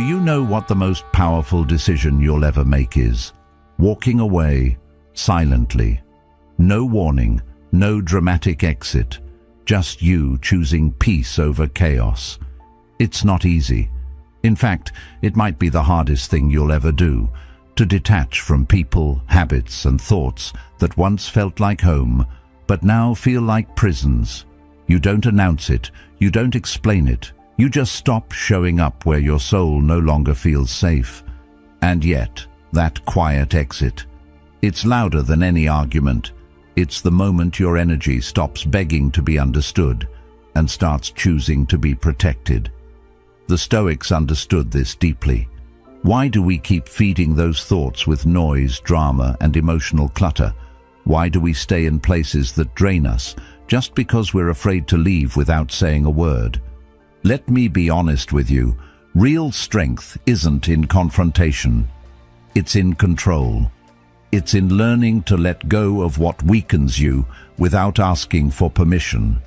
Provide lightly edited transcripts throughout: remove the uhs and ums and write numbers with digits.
you know what the most powerful decision you'll ever make is? Walking away, silently. No warning, no dramatic exit. Just you choosing peace over chaos. It's not easy. In fact, it might be the hardest thing you'll ever do, to detach from people, habits, and thoughts that once felt like home, but now feel like prisons. You don't announce it, you don't explain it, you just stop showing up where your soul no longer feels safe. And yet, that quiet exit, it's louder than any argument. It's the moment your energy stops begging to be understood and starts choosing to be protected. The Stoics understood this deeply. Why do we keep feeding those thoughts with noise, drama, and emotional clutter? Why do we stay in places that drain us just because we're afraid to leave without saying a word? Let me be honest with you. Real strength isn't in confrontation. It's in control. It's in learning to let go of what weakens you without asking for permission.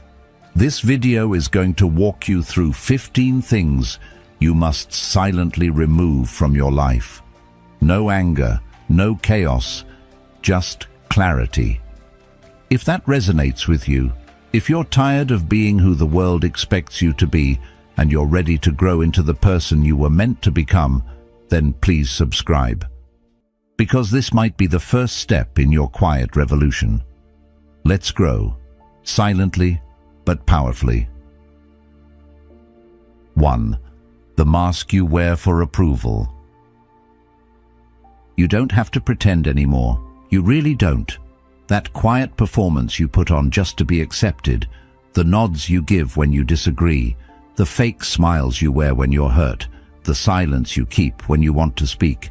This video is going to walk you through 15 things you must silently remove from your life. No anger, no chaos, just clarity. If that resonates with you, if you're tired of being who the world expects you to be and you're ready to grow into the person you were meant to become, then please subscribe. Because this might be the first step in your quiet revolution. Let's grow, silently but powerfully. 1. The mask you wear for approval. You don't have to pretend anymore. You really don't. That quiet performance you put on just to be accepted, the nods you give when you disagree, the fake smiles you wear when you're hurt, the silence you keep when you want to speak,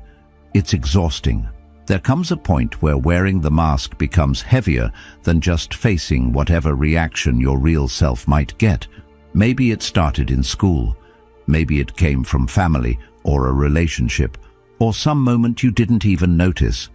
it's exhausting. There comes a point where wearing the mask becomes heavier than just facing whatever reaction your real self might get. Maybe it started in school. Maybe it came from family or a relationship, or some moment you didn't even notice.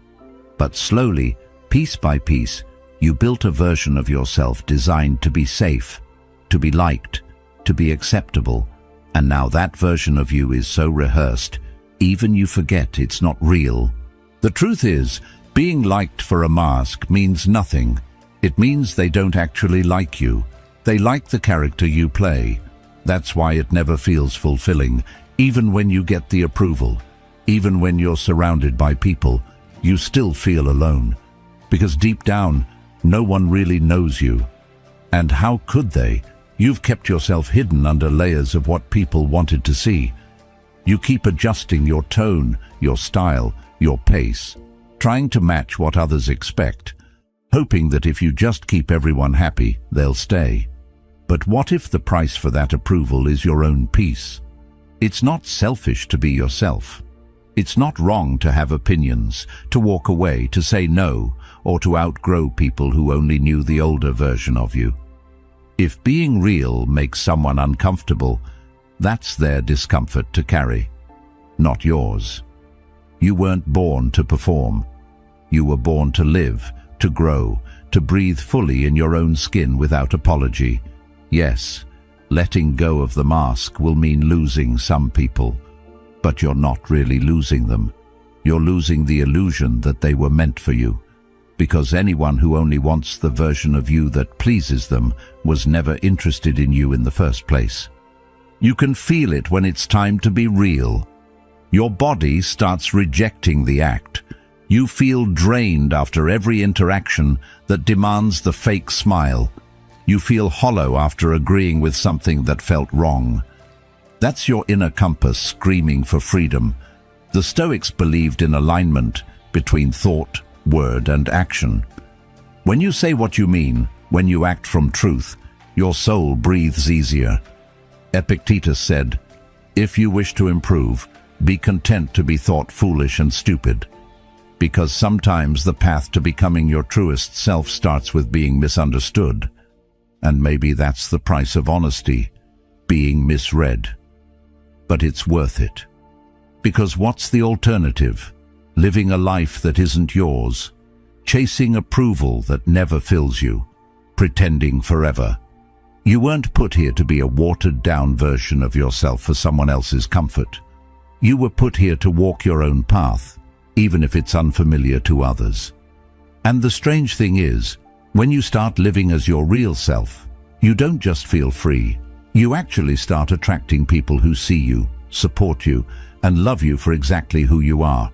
But slowly, piece by piece, you built a version of yourself designed to be safe, to be liked, to be acceptable, and now that version of you is so rehearsed, even you forget it's not real. The truth is, being liked for a mask means nothing. It means they don't actually like you. They like the character you play. That's why it never feels fulfilling, even when you get the approval. Even when you're surrounded by people, you still feel alone. Because deep down, no one really knows you. And how could they? You've kept yourself hidden under layers of what people wanted to see. You keep adjusting your tone, your style, your pace, trying to match what others expect, hoping that if you just keep everyone happy, they'll stay. But what if the price for that approval is your own peace? It's not selfish to be yourself. It's not wrong to have opinions, to walk away, to say no, or to outgrow people who only knew the older version of you. If being real makes someone uncomfortable, that's their discomfort to carry, not yours. You weren't born to perform. You were born to live, to grow, to breathe fully in your own skin without apology. Yes, letting go of the mask will mean losing some people, but you're not really losing them. You're losing the illusion that they were meant for you, because anyone who only wants the version of you that pleases them was never interested in you in the first place. You can feel it when it's time to be real. Your body starts rejecting the act. You feel drained after every interaction that demands the fake smile. You feel hollow after agreeing with something that felt wrong. That's your inner compass screaming for freedom. The Stoics believed in alignment between thought, word, and action. When you say what you mean, when you act from truth, your soul breathes easier. Epictetus said, "If you wish to improve, be content to be thought foolish and stupid." Because sometimes the path to becoming your truest self starts with being misunderstood. And maybe that's the price of honesty, being misread. But it's worth it. Because what's the alternative? Living a life that isn't yours, chasing approval that never fills you, pretending forever. You weren't put here to be a watered-down version of yourself for someone else's comfort. You were put here to walk your own path, even if it's unfamiliar to others. And the strange thing is, when you start living as your real self, you don't just feel free. You actually start attracting people who see you, support you, and love you for exactly who you are,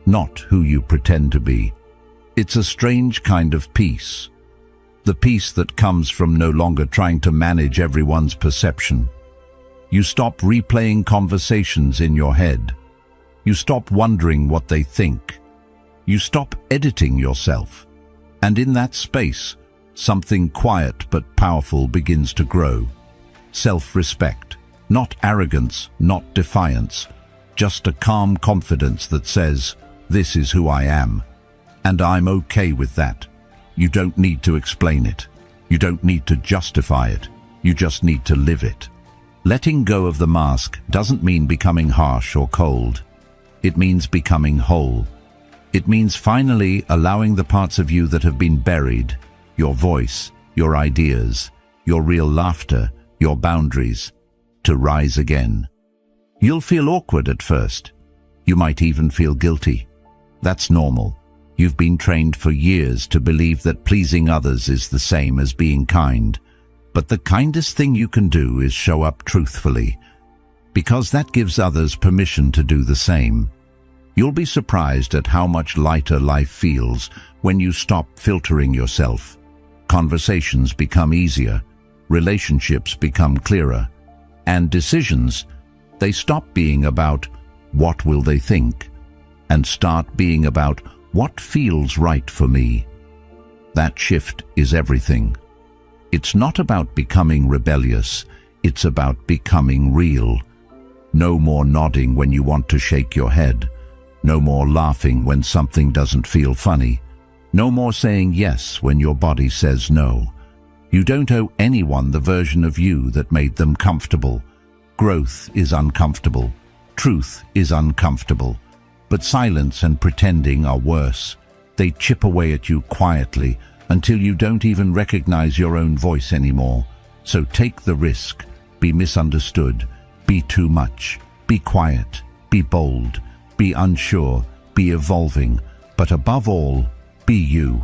not who you pretend to be. It's a strange kind of peace. The peace that comes from no longer trying to manage everyone's perception. You stop replaying conversations in your head. You stop wondering what they think. You stop editing yourself. And in that space, something quiet but powerful begins to grow. Self-respect, not arrogance, not defiance, just a calm confidence that says, "This is who I am, and I'm okay with that." You don't need to explain it. You don't need to justify it. You just need to live it. Letting go of the mask doesn't mean becoming harsh or cold. It means becoming whole. It means finally allowing the parts of you that have been buried, your voice, your ideas, your real laughter, your boundaries, to rise again. You'll feel awkward at first. You might even feel guilty. That's normal. You've been trained for years to believe that pleasing others is the same as being kind. But the kindest thing you can do is show up truthfully, because that gives others permission to do the same. You'll be surprised at how much lighter life feels when you stop filtering yourself. Conversations become easier, relationships become clearer, and decisions, they stop being about what will they think and start being about what feels right for me. That shift is everything. It's not about becoming rebellious, it's about becoming real. No more nodding when you want to shake your head. No more laughing when something doesn't feel funny. No more saying yes when your body says no. You don't owe anyone the version of you that made them comfortable. Growth is uncomfortable. Truth is uncomfortable. But silence and pretending are worse. They chip away at you quietly until you don't even recognize your own voice anymore. So take the risk. Be misunderstood. Be too much. Be quiet. Be bold. Be unsure. Be evolving. But above all, be you.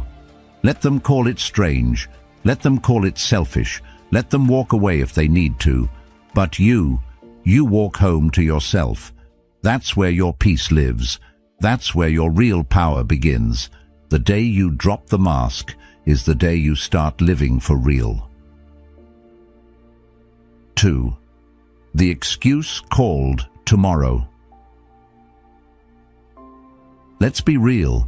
Let them call it strange. Let them call it selfish. Let them walk away if they need to. But you walk home to yourself. That's where your peace lives. That's where your real power begins. The day you drop the mask is the day you start living for real. 2. The excuse called tomorrow. Let's be real.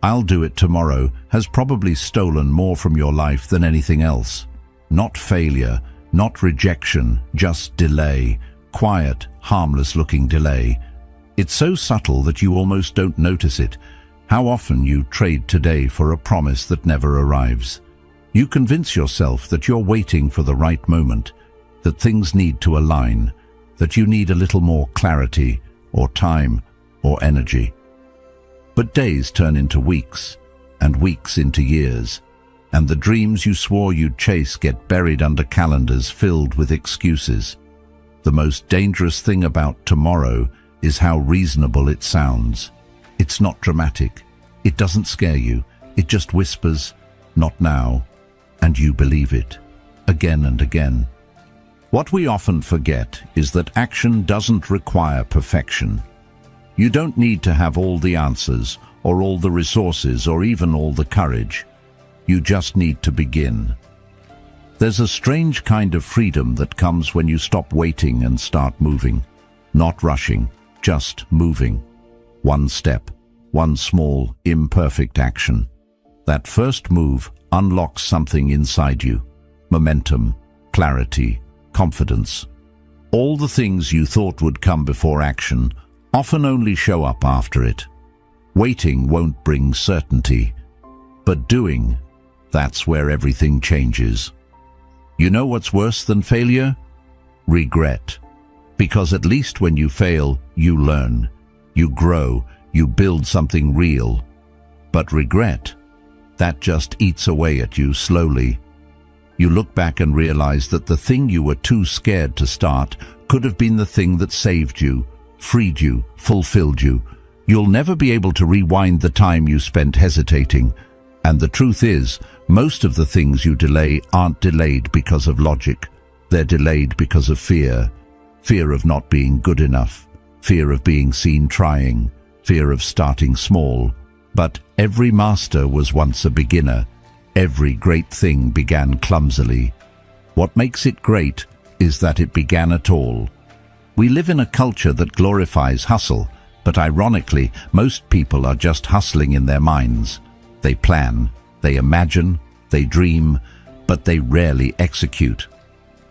"I'll do it tomorrow" has probably stolen more from your life than anything else. Not failure, not rejection, just delay. Quiet, harmless-looking delay. It's so subtle that you almost don't notice it. How often you trade today for a promise that never arrives. You convince yourself that you're waiting for the right moment, that things need to align, that you need a little more clarity, or time, or energy. But days turn into weeks, and weeks into years, and the dreams you swore you'd chase get buried under calendars filled with excuses. The most dangerous thing about tomorrow is how reasonable it sounds. It's not dramatic. It doesn't scare you. It just whispers, "Not now," and you believe it, again and again. What we often forget is that action doesn't require perfection. You don't need to have all the answers, or all the resources, or even all the courage. You just need to begin. There's a strange kind of freedom that comes when you stop waiting and start moving. Not rushing, just moving. One step, one small, imperfect action. That first move unlocks something inside you. Momentum, clarity, confidence. All the things you thought would come before action often only show up after it. Waiting won't bring certainty, but doing, that's where everything changes. You know what's worse than failure? Regret. Because at least when you fail, you learn, you grow, you build something real. But regret, that just eats away at you slowly. You look back and realize that the thing you were too scared to start could have been the thing that saved you, freed you, fulfilled you. You'll never be able to rewind the time you spent hesitating. And the truth is, most of the things you delay aren't delayed because of logic. They're delayed because of fear. Fear of not being good enough. Fear of being seen trying. Fear of starting small. But every master was once a beginner. Every great thing began clumsily. What makes it great is that it began at all. We live in a culture that glorifies hustle, but ironically, most people are just hustling in their minds. They plan, they imagine, they dream, but they rarely execute.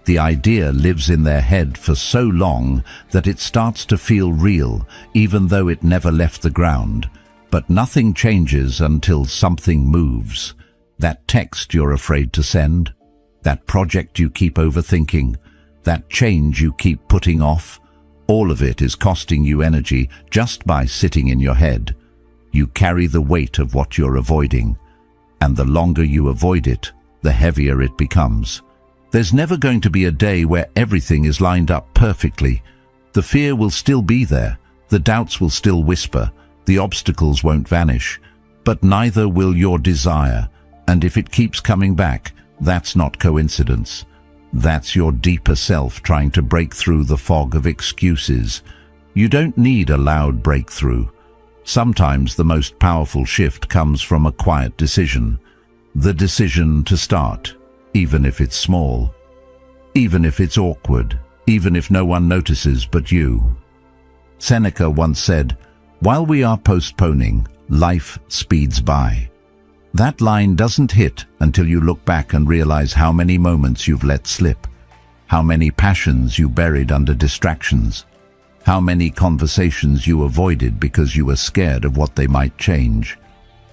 The idea lives in their head for so long that it starts to feel real, even though it never left the ground. But nothing changes until something moves. That text you're afraid to send, that project you keep overthinking, that change you keep putting off, all of it is costing you energy just by sitting in your head. You carry the weight of what you're avoiding, and the longer you avoid it, the heavier it becomes. There's never going to be a day where everything is lined up perfectly. The fear will still be there, the doubts will still whisper, the obstacles won't vanish, but neither will your desire, and if it keeps coming back, that's not coincidence. That's your deeper self trying to break through the fog of excuses. You don't need a loud breakthrough. Sometimes the most powerful shift comes from a quiet decision. The decision to start, even if it's small. Even if it's awkward. Even if no one notices but you. Seneca once said, "While we are postponing, life speeds by." That line doesn't hit until you look back and realize how many moments you've let slip, how many passions you buried under distractions, how many conversations you avoided because you were scared of what they might change,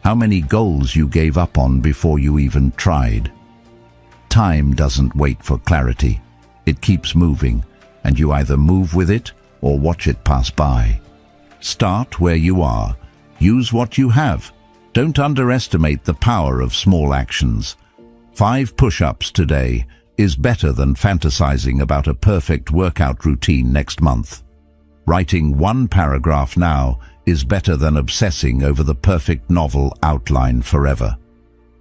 how many goals you gave up on before you even tried. Time doesn't wait for clarity. It keeps moving, and you either move with it or watch it pass by. Start where you are. Use what you have. Don't underestimate the power of small actions. 5 push-ups today is better than fantasizing about a perfect workout routine next month. Writing 1 paragraph now is better than obsessing over the perfect novel outline forever.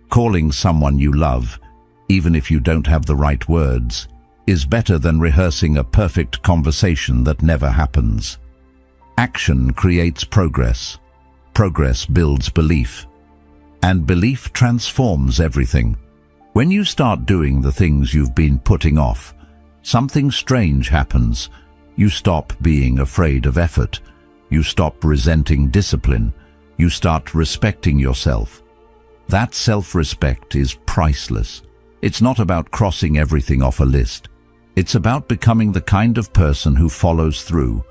Calling someone you love, even if you don't have the right words, is better than rehearsing a perfect conversation that never happens. Action creates progress. Progress builds belief. And belief transforms everything. When you start doing the things you've been putting off, something strange happens. You stop being afraid of effort. You stop resenting discipline. You start respecting yourself. That self-respect is priceless. It's not about crossing everything off a list. It's about becoming the kind of person who follows through,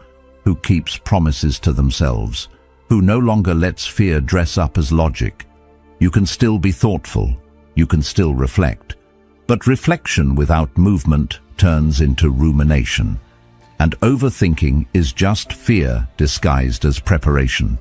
who keeps promises to themselves, who no longer lets fear dress up as logic. You can still be thoughtful. You can still reflect. But reflection without movement turns into rumination. And overthinking is just fear disguised as preparation.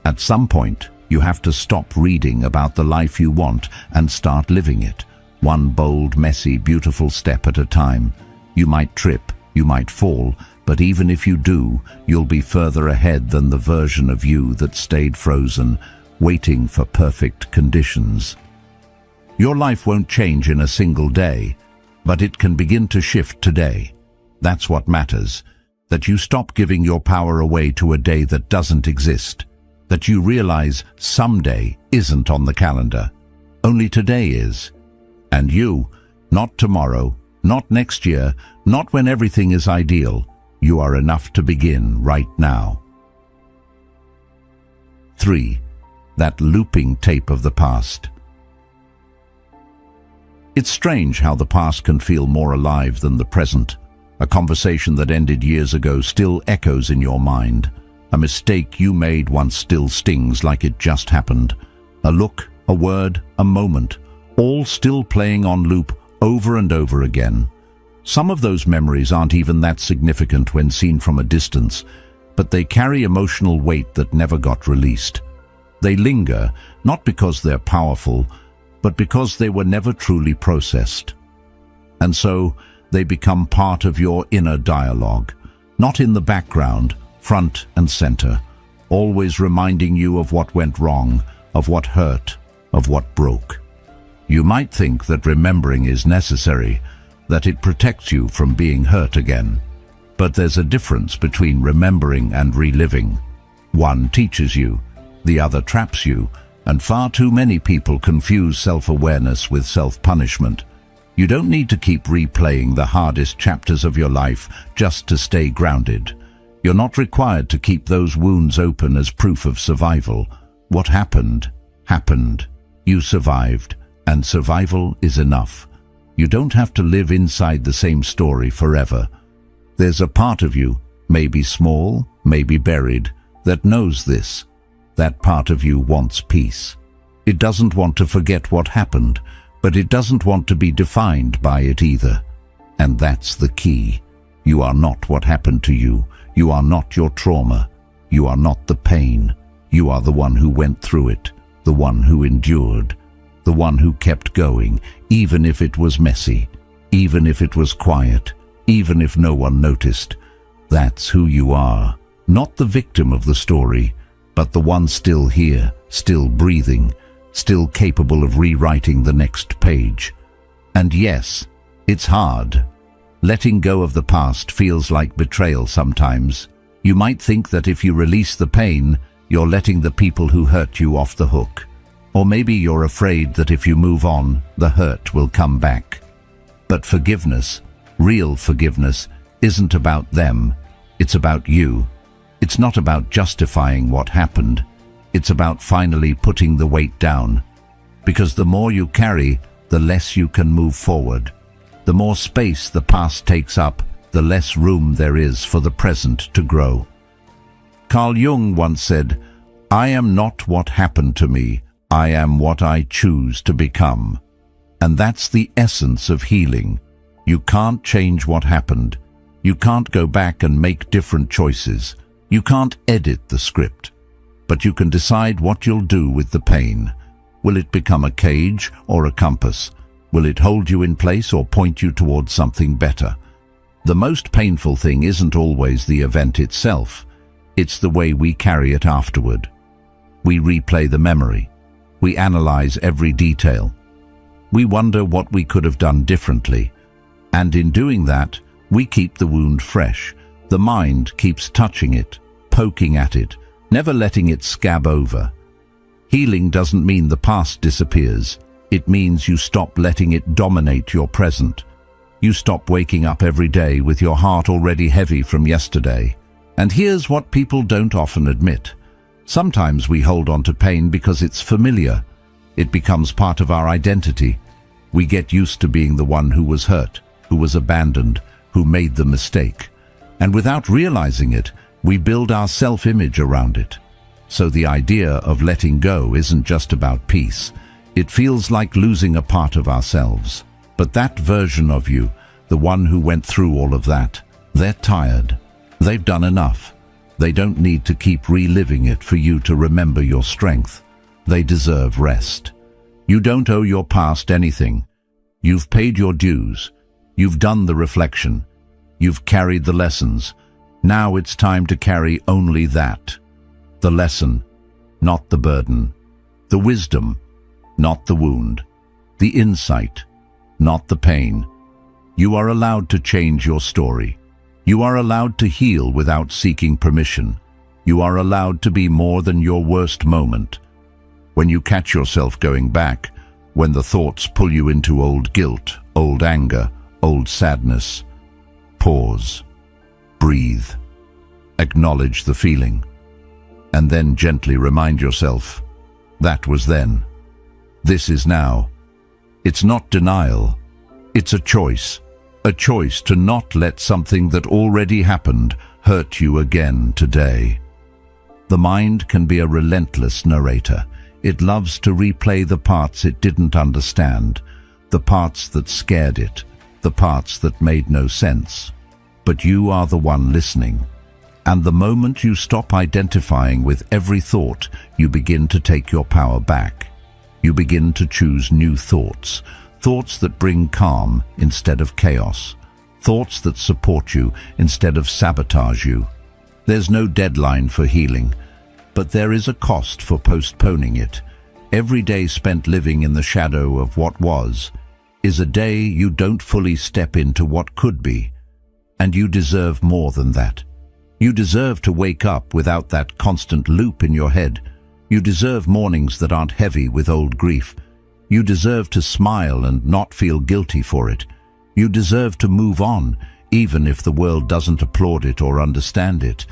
At some point, you have to stop reading about the life you want and start living it. One bold, messy, beautiful step at a time. You might trip, you might fall, but even if you do, you'll be further ahead than the version of you that stayed frozen, waiting for perfect conditions. Your life won't change in a single day, but it can begin to shift today. That's what matters, that you stop giving your power away to a day that doesn't exist, that you realize someday isn't on the calendar. Only today is. And you, not tomorrow, not next year, not when everything is ideal. You are enough to begin right now. 3. That looping tape of the past. It's strange how the past can feel more alive than the present. A conversation that ended years ago still echoes in your mind. A mistake you made once still stings like it just happened. A look, a word, a moment, all still playing on loop over and over again. Some of those memories aren't even that significant when seen from a distance, but they carry emotional weight that never got released. They linger, not because they're powerful, but because they were never truly processed. And so, they become part of your inner dialogue, not in the background, front and center, always reminding you of what went wrong, of what hurt, of what broke. You might think that remembering is necessary, that it protects you from being hurt again. But there's a difference between remembering and reliving. One teaches you, the other traps you, and far too many people confuse self-awareness with self-punishment. You don't need to keep replaying the hardest chapters of your life just to stay grounded. You're not required to keep those wounds open as proof of survival. What happened, happened. You survived, and survival is enough. You don't have to live inside the same story forever. There's a part of you, maybe small, maybe buried, that knows this. That part of you wants peace. It doesn't want to forget what happened, but it doesn't want to be defined by it either. And that's the key. You are not what happened to you. You are not your trauma. You are not the pain. You are the one who went through it, the one who endured, the one who kept going, even if it was messy, even if it was quiet, even if no one noticed. That's who you are. Not the victim of the story, but the one still here, still breathing, still capable of rewriting the next page. And yes, it's hard. Letting go of the past feels like betrayal sometimes. You might think that if you release the pain, you're letting the people who hurt you off the hook. Or maybe you're afraid that if you move on, the hurt will come back. But forgiveness, real forgiveness, isn't about them. It's about you. It's not about justifying what happened. It's about finally putting the weight down. Because the more you carry, the less you can move forward. The more space the past takes up, the less room there is for the present to grow. Carl Jung once said, "I am not what happened to me. I am what I choose to become." And that's the essence of healing. You can't change what happened. You can't go back and make different choices. You can't edit the script. But you can decide what you'll do with the pain. Will it become a cage or a compass? Will it hold you in place or point you towards something better? The most painful thing isn't always the event itself. It's the way we carry it afterward. We replay the memory. We analyze every detail. We wonder what we could have done differently. And in doing that, we keep the wound fresh. The mind keeps touching it, poking at it, never letting it scab over. Healing doesn't mean the past disappears. It means you stop letting it dominate your present. You stop waking up every day with your heart already heavy from yesterday. And here's what people don't often admit. Sometimes we hold on to pain because it's familiar. It becomes part of our identity. We get used to being the one who was hurt, who was abandoned, who made the mistake. And without realizing it, we build our self-image around it. So the idea of letting go isn't just about peace. It feels like losing a part of ourselves. But that version of you, the one who went through all of that, they're tired. They've done enough. They don't need to keep reliving it for you to remember your strength. They deserve rest. You don't owe your past anything. You've paid your dues. You've done the reflection. You've carried the lessons. Now it's time to carry only that. The lesson, not the burden. The wisdom, not the wound. The insight, not the pain. You are allowed to change your story. You are allowed to heal without seeking permission. You are allowed to be more than your worst moment. When you catch yourself going back, when the thoughts pull you into old guilt, old anger, old sadness, pause, breathe, acknowledge the feeling, and then gently remind yourself, that was then. This is now. It's not denial. It's a choice to not let something that already happened hurt you again today. The mind can be a relentless narrator. It loves to replay the parts it didn't understand, the parts that scared it, the parts that made no sense. But you are the one listening. And the moment you stop identifying with every thought, you begin to take your power back. You begin to choose new thoughts, thoughts that bring calm instead of chaos, thoughts that support you instead of sabotage you. There's no deadline for healing, but there is a cost for postponing it. Every day spent living in the shadow of what was is a day you don't fully step into what could be, and you deserve more than that. You deserve to wake up without that constant loop in your head. You deserve mornings that aren't heavy with old grief. You deserve to smile and not feel guilty for it. You deserve to move on, even if the world doesn't applaud it or understand it.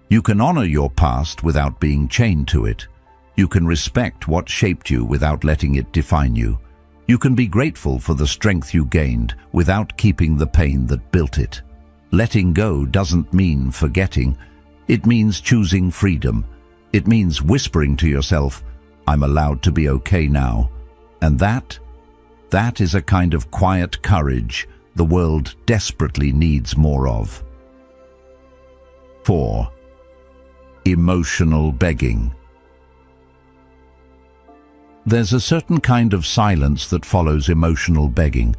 You can honor your past without being chained to it. You can respect what shaped you without letting it define you. You can be grateful for the strength you gained without keeping the pain that built it. Letting go doesn't mean forgetting. It means choosing freedom. It means whispering to yourself, "I'm allowed to be okay now." And that is a kind of quiet courage the world desperately needs more of. 4. Emotional begging. There's a certain kind of silence that follows emotional begging.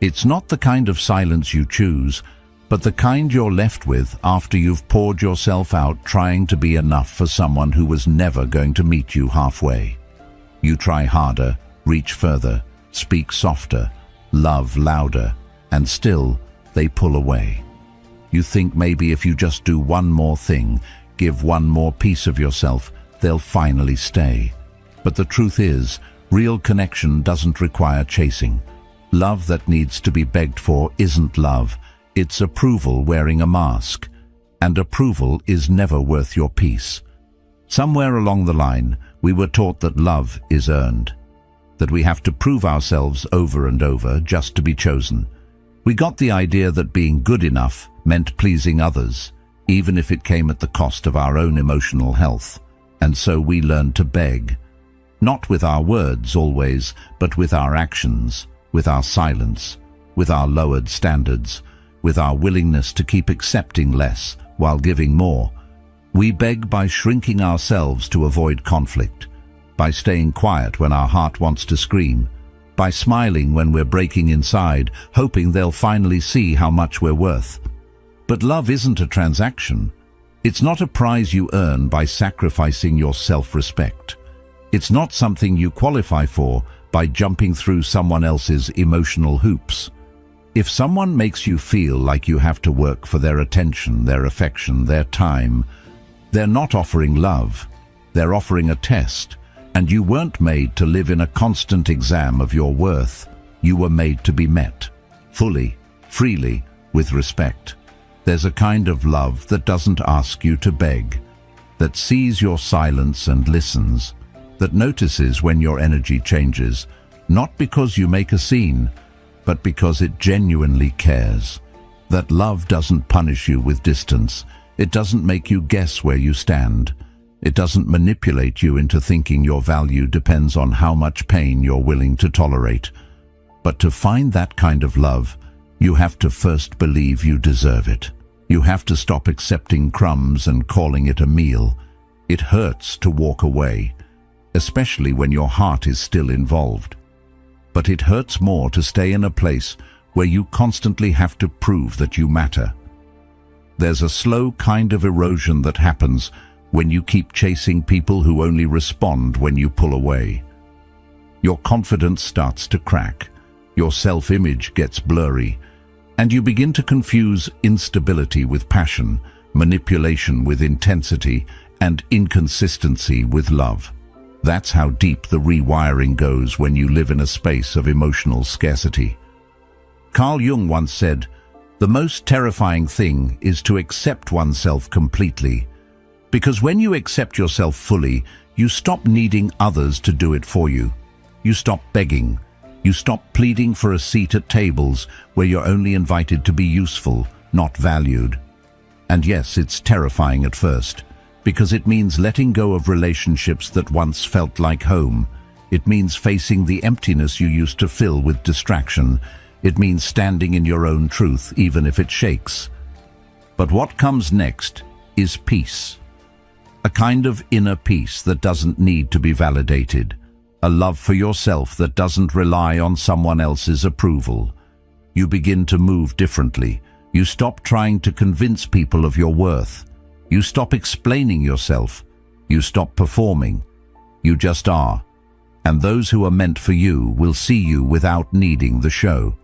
It's not the kind of silence you choose, but the kind you're left with after you've poured yourself out trying to be enough for someone who was never going to meet you halfway. You try harder, reach further, speak softer, love louder, and still they pull away. You think maybe if you just do one more thing, give one more piece of yourself, they'll finally stay. But the truth is, real connection doesn't require chasing. Love that needs to be begged for isn't love. It's approval wearing a mask. And approval is never worth your peace. Somewhere along the line, we were taught that love is earned. That we have to prove ourselves over and over just to be chosen. We got the idea that being good enough meant pleasing others, even if it came at the cost of our own emotional health. And so we learned to beg. Not with our words always, but with our actions, with our silence, with our lowered standards, with our willingness to keep accepting less while giving more. We beg by shrinking ourselves to avoid conflict, by staying quiet when our heart wants to scream, by smiling when we're breaking inside, hoping they'll finally see how much we're worth. But love isn't a transaction. It's not a prize you earn by sacrificing your self-respect. It's not something you qualify for by jumping through someone else's emotional hoops. If someone makes you feel like you have to work for their attention, their affection, their time, they're not offering love. They're offering a test. And you weren't made to live in a constant exam of your worth. You were made to be met, fully, freely, with respect. There's a kind of love that doesn't ask you to beg, that sees your silence and listens, that notices when your energy changes, not because you make a scene, but because it genuinely cares. That love doesn't punish you with distance. It doesn't make you guess where you stand. It doesn't manipulate you into thinking your value depends on how much pain you're willing to tolerate. But to find that kind of love, you have to first believe you deserve it. You have to stop accepting crumbs and calling it a meal. It hurts to walk away, especially when your heart is still involved. But it hurts more to stay in a place where you constantly have to prove that you matter. There's a slow kind of erosion that happens when you keep chasing people who only respond when you pull away. Your confidence starts to crack, your self-image gets blurry, and you begin to confuse instability with passion, manipulation with intensity, and inconsistency with love. That's how deep the rewiring goes when you live in a space of emotional scarcity. Carl Jung once said, "The most terrifying thing is to accept oneself completely. Because when you accept yourself fully, you stop needing others to do it for you. You stop begging. You stop pleading for a seat at tables where you're only invited to be useful, not valued." And yes, it's terrifying at first, because it means letting go of relationships that once felt like home. It means facing the emptiness you used to fill with distraction. It means standing in your own truth, even if it shakes. But what comes next is peace. A kind of inner peace that doesn't need to be validated. A love for yourself that doesn't rely on someone else's approval. You begin to move differently. You stop trying to convince people of your worth. You stop explaining yourself. You stop performing. You just are. And those who are meant for you will see you without needing the show.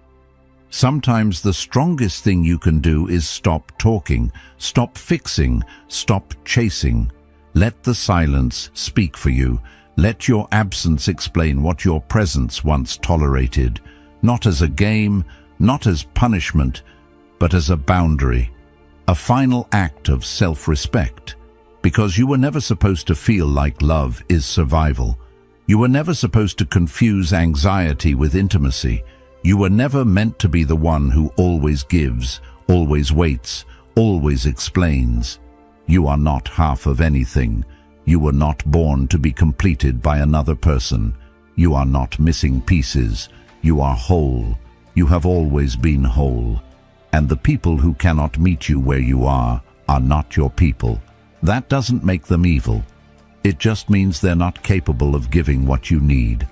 Sometimes the strongest thing you can do is stop talking, stop fixing, stop chasing. Let the silence speak for you. Let your absence explain what your presence once tolerated, not as a game, not as punishment, but as a boundary, a final act of self-respect. Because you were never supposed to feel like love is survival. You were never supposed to confuse anxiety with intimacy. You were never meant to be the one who always gives, always waits, always explains. You are not half of anything. You were not born to be completed by another person. You are not missing pieces. You are whole. You have always been whole. And the people who cannot meet you where you are not your people. That doesn't make them evil. It just means they're not capable of giving what you need.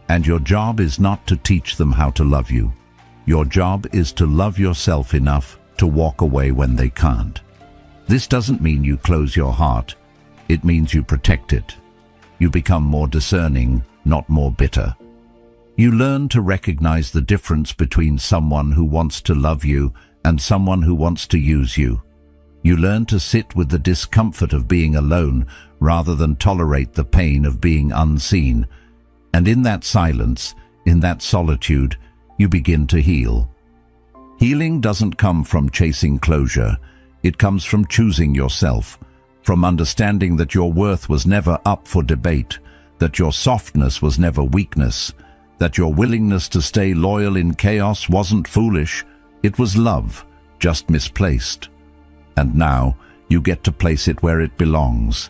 And your job is not to teach them how to love you. Your job is to love yourself enough to walk away when they can't. This doesn't mean you close your heart. It means you protect it. You become more discerning, not more bitter. You learn to recognize the difference between someone who wants to love you and someone who wants to use you. You learn to sit with the discomfort of being alone rather than tolerate the pain of being unseen. And in that silence, in that solitude, you begin to heal. Healing doesn't come from chasing closure. It comes from choosing yourself, from understanding that your worth was never up for debate, that your softness was never weakness, that your willingness to stay loyal in chaos wasn't foolish. It was love, just misplaced. And now you get to place it where it belongs,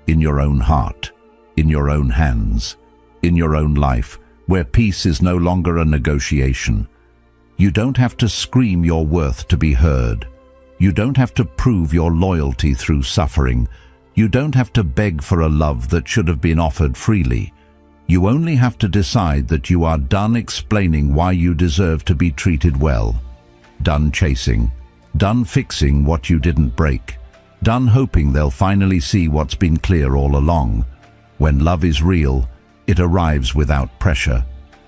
in your own heart, in your own hands, in your own life, where peace is no longer a negotiation. You don't have to scream your worth to be heard. You don't have to prove your loyalty through suffering. You don't have to beg for a love that should have been offered freely. You only have to decide that you are done explaining why you deserve to be treated well. Done chasing. Done fixing what you didn't break. Done hoping they'll finally see what's been clear all along. When love is real, it arrives without pressure,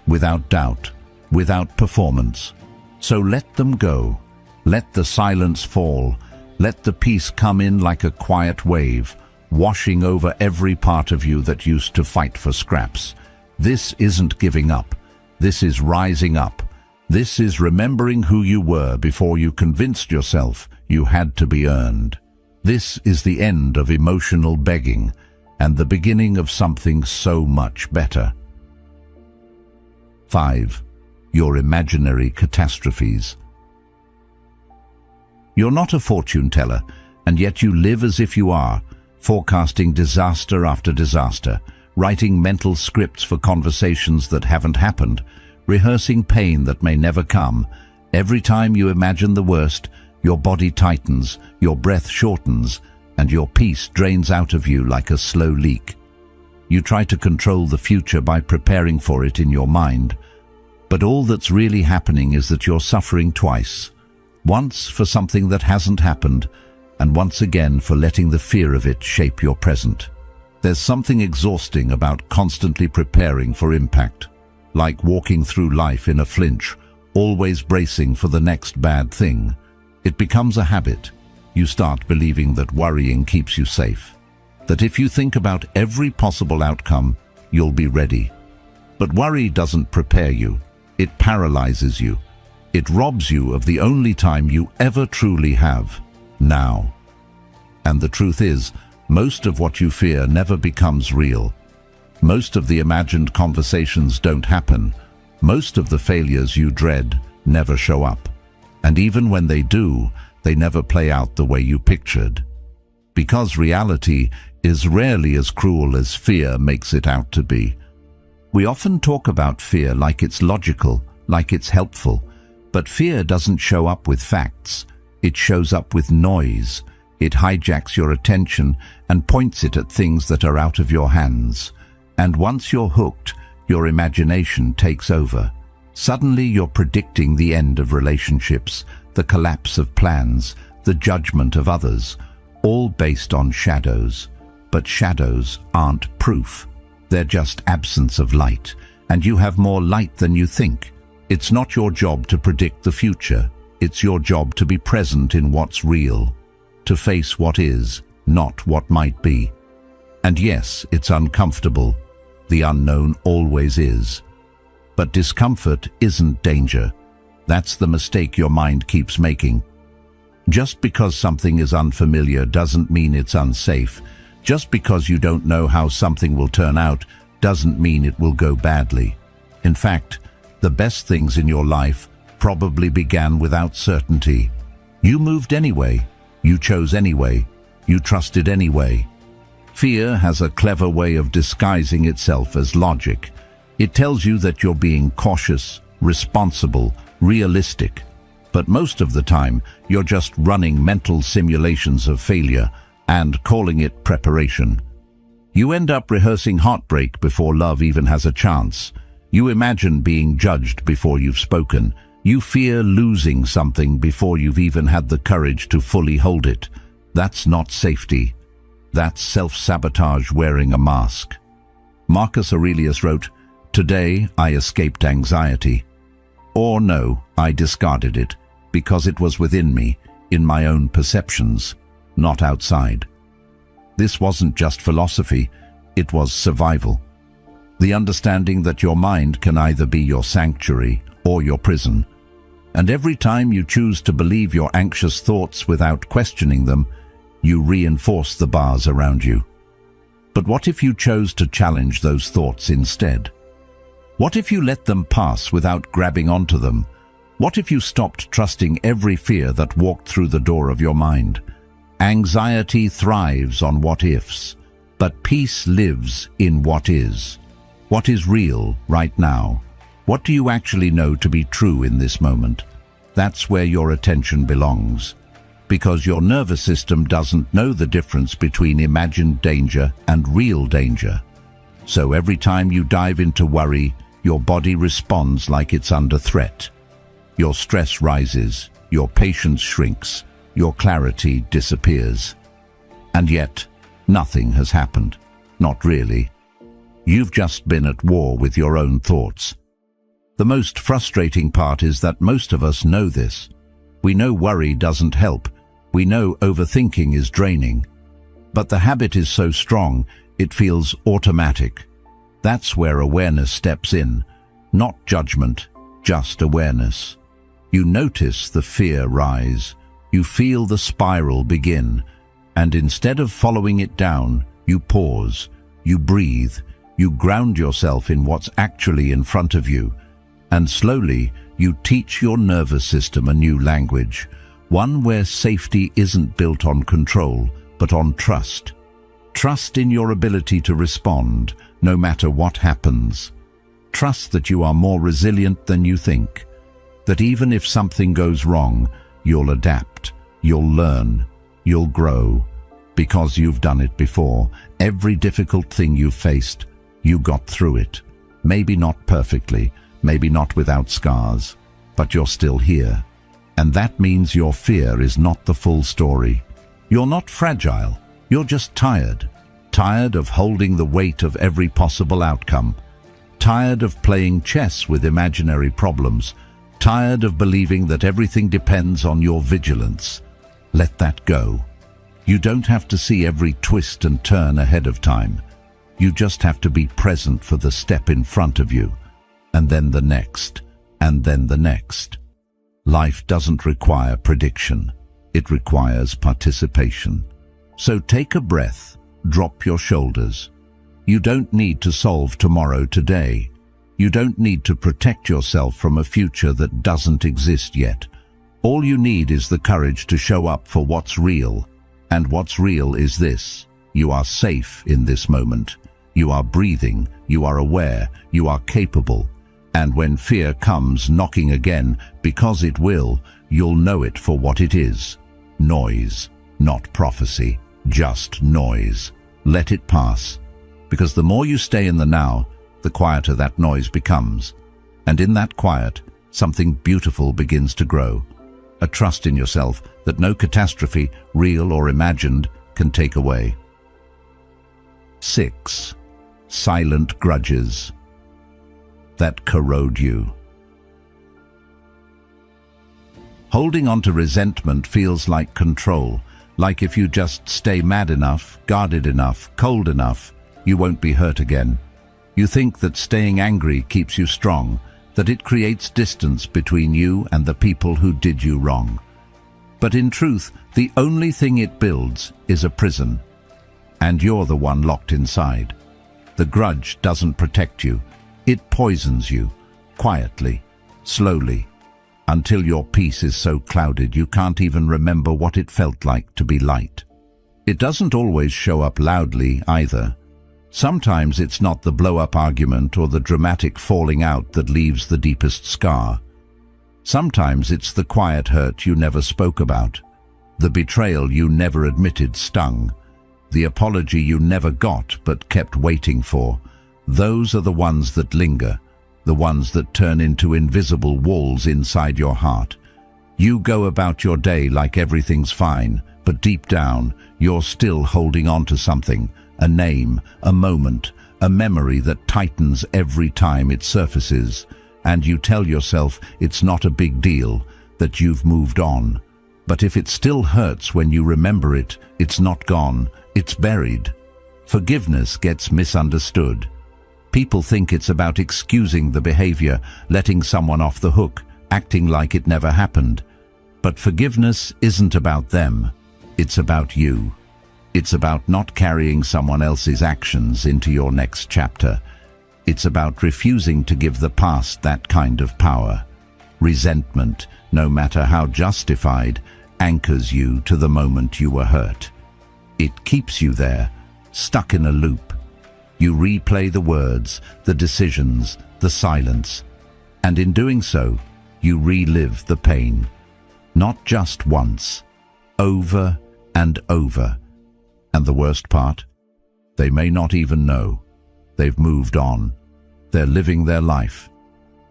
without doubt, without performance. So let them go. Let the silence fall. Let the peace come in like a quiet wave, washing over every part of you that used to fight for scraps. This isn't giving up. This is rising up. This is remembering who you were before you convinced yourself you had to be earned. This is the end of emotional begging and the beginning of something so much better. 5. Your imaginary catastrophes. You're not a fortune teller, and yet you live as if you are, forecasting disaster after disaster, writing mental scripts for conversations that haven't happened, rehearsing pain that may never come. Every time you imagine the worst, your body tightens, your breath shortens, and your peace drains out of you like a slow leak. You try to control the future by preparing for it in your mind, but all that's really happening is that you're suffering twice. Once for something that hasn't happened, and once again for letting the fear of it shape your present. There's something exhausting about constantly preparing for impact, like walking through life in a flinch, always bracing for the next bad thing. It becomes a habit. You start believing that worrying keeps you safe, that if you think about every possible outcome, you'll be ready. But worry doesn't prepare you. It paralyzes you. It robs you of the only time you ever truly have, now. And the truth is, most of what you fear never becomes real. Most of the imagined conversations don't happen. Most of the failures you dread never show up. And even when they do, they never play out the way you pictured. Because reality is rarely as cruel as fear makes it out to be. We often talk about fear like it's logical, like it's helpful. But fear doesn't show up with facts. It shows up with noise. It hijacks your attention and points it at things that are out of your hands. And once you're hooked, your imagination takes over. Suddenly you're predicting the end of relationships, the collapse of plans, the judgment of others, all based on shadows. But shadows aren't proof. They're just absence of light, and you have more light than you think. It's not your job to predict the future. It's your job to be present in what's real, to face what is, not what might be. And yes, it's uncomfortable. The unknown always is. But discomfort isn't danger. That's the mistake your mind keeps making. Just because something is unfamiliar doesn't mean it's unsafe. Just because you don't know how something will turn out doesn't mean it will go badly. In fact, the best things in your life probably began without certainty. You moved anyway. You chose anyway. You trusted anyway. Fear has a clever way of disguising itself as logic. It tells you that you're being cautious, responsible, realistic. But most of the time, you're just running mental simulations of failure and calling it preparation. You end up rehearsing heartbreak before love even has a chance. You imagine being judged before you've spoken. You fear losing something before you've even had the courage to fully hold it. That's not safety. That's self-sabotage wearing a mask. Marcus Aurelius wrote, "Today I escaped anxiety." Or no, I discarded it, because it was within me, in my own perceptions, not outside. This wasn't just philosophy, it was survival. The understanding that your mind can either be your sanctuary or your prison. And every time you choose to believe your anxious thoughts without questioning them, you reinforce the bars around you. But what if you chose to challenge those thoughts instead? What if you let them pass without grabbing onto them? What if you stopped trusting every fear that walked through the door of your mind? Anxiety thrives on what-ifs, but peace lives in what is. What is real right now? What do you actually know to be true in this moment? That's where your attention belongs. Because your nervous system doesn't know the difference between imagined danger and real danger. So every time you dive into worry, your body responds like it's under threat. Your stress rises, your patience shrinks, your clarity disappears. And yet, nothing has happened. Not really. You've just been at war with your own thoughts. The most frustrating part is that most of us know this. We know worry doesn't help. We know overthinking is draining. But the habit is so strong, it feels automatic. That's where awareness steps in. Not judgment, just awareness. You notice the fear rise. You feel the spiral begin. And instead of following it down, you pause. You breathe. You ground yourself in what's actually in front of you. And slowly, you teach your nervous system a new language. One where safety isn't built on control, but on trust. Trust in your ability to respond, no matter what happens. Trust that you are more resilient than you think. That even if something goes wrong, you'll adapt, you'll learn, you'll grow. Because you've done it before. Every difficult thing you've faced, you got through it. Maybe not perfectly, maybe not without scars, but you're still here. And that means your fear is not the full story. You're not fragile. You're just tired. Tired of holding the weight of every possible outcome. Tired of playing chess with imaginary problems. Tired of believing that everything depends on your vigilance. Let that go. You don't have to see every twist and turn ahead of time. You just have to be present for the step in front of you. And then the next. And then the next. Life doesn't require prediction. It requires participation. So take a breath, drop your shoulders. You don't need to solve tomorrow today. You don't need to protect yourself from a future that doesn't exist yet. All you need is the courage to show up for what's real. And what's real is this: you are safe in this moment. You are breathing, you are aware, you are capable. And when fear comes knocking again, because it will, you'll know it for what it is. Noise, not prophecy, just noise. Let it pass. Because the more you stay in the now, the quieter that noise becomes. And in that quiet, something beautiful begins to grow. A trust in yourself that no catastrophe, real or imagined, can take away. 6. Silent grudges that corrode you. Holding on to resentment feels like control, like if you just stay mad enough, guarded enough, cold enough, you won't be hurt again. You think that staying angry keeps you strong, that it creates distance between you and the people who did you wrong. But in truth, the only thing it builds is a prison, and you're the one locked inside. The grudge doesn't protect you, it poisons you, quietly, slowly, until your peace is so clouded you can't even remember what it felt like to be light. It doesn't always show up loudly either. Sometimes it's not the blow-up argument or the dramatic falling out that leaves the deepest scar. Sometimes it's the quiet hurt you never spoke about, the betrayal you never admitted stung, the apology you never got but kept waiting for. Those are the ones that linger, the ones that turn into invisible walls inside your heart. You go about your day like everything's fine, but deep down, you're still holding on to something, a name, a moment, a memory that tightens every time it surfaces, and you tell yourself it's not a big deal, that you've moved on. But if it still hurts when you remember it, it's not gone, it's buried. Forgiveness gets misunderstood. People think it's about excusing the behavior, letting someone off the hook, acting like it never happened. But forgiveness isn't about them, it's about you. It's about not carrying someone else's actions into your next chapter. It's about refusing to give the past that kind of power. Resentment, no matter how justified, anchors you to the moment you were hurt. It keeps you there, stuck in a loop. You replay the words, the decisions, the silence, and in doing so, you relive the pain. Not just once, over and over. And the worst part? They may not even know. They've moved on. They're living their life.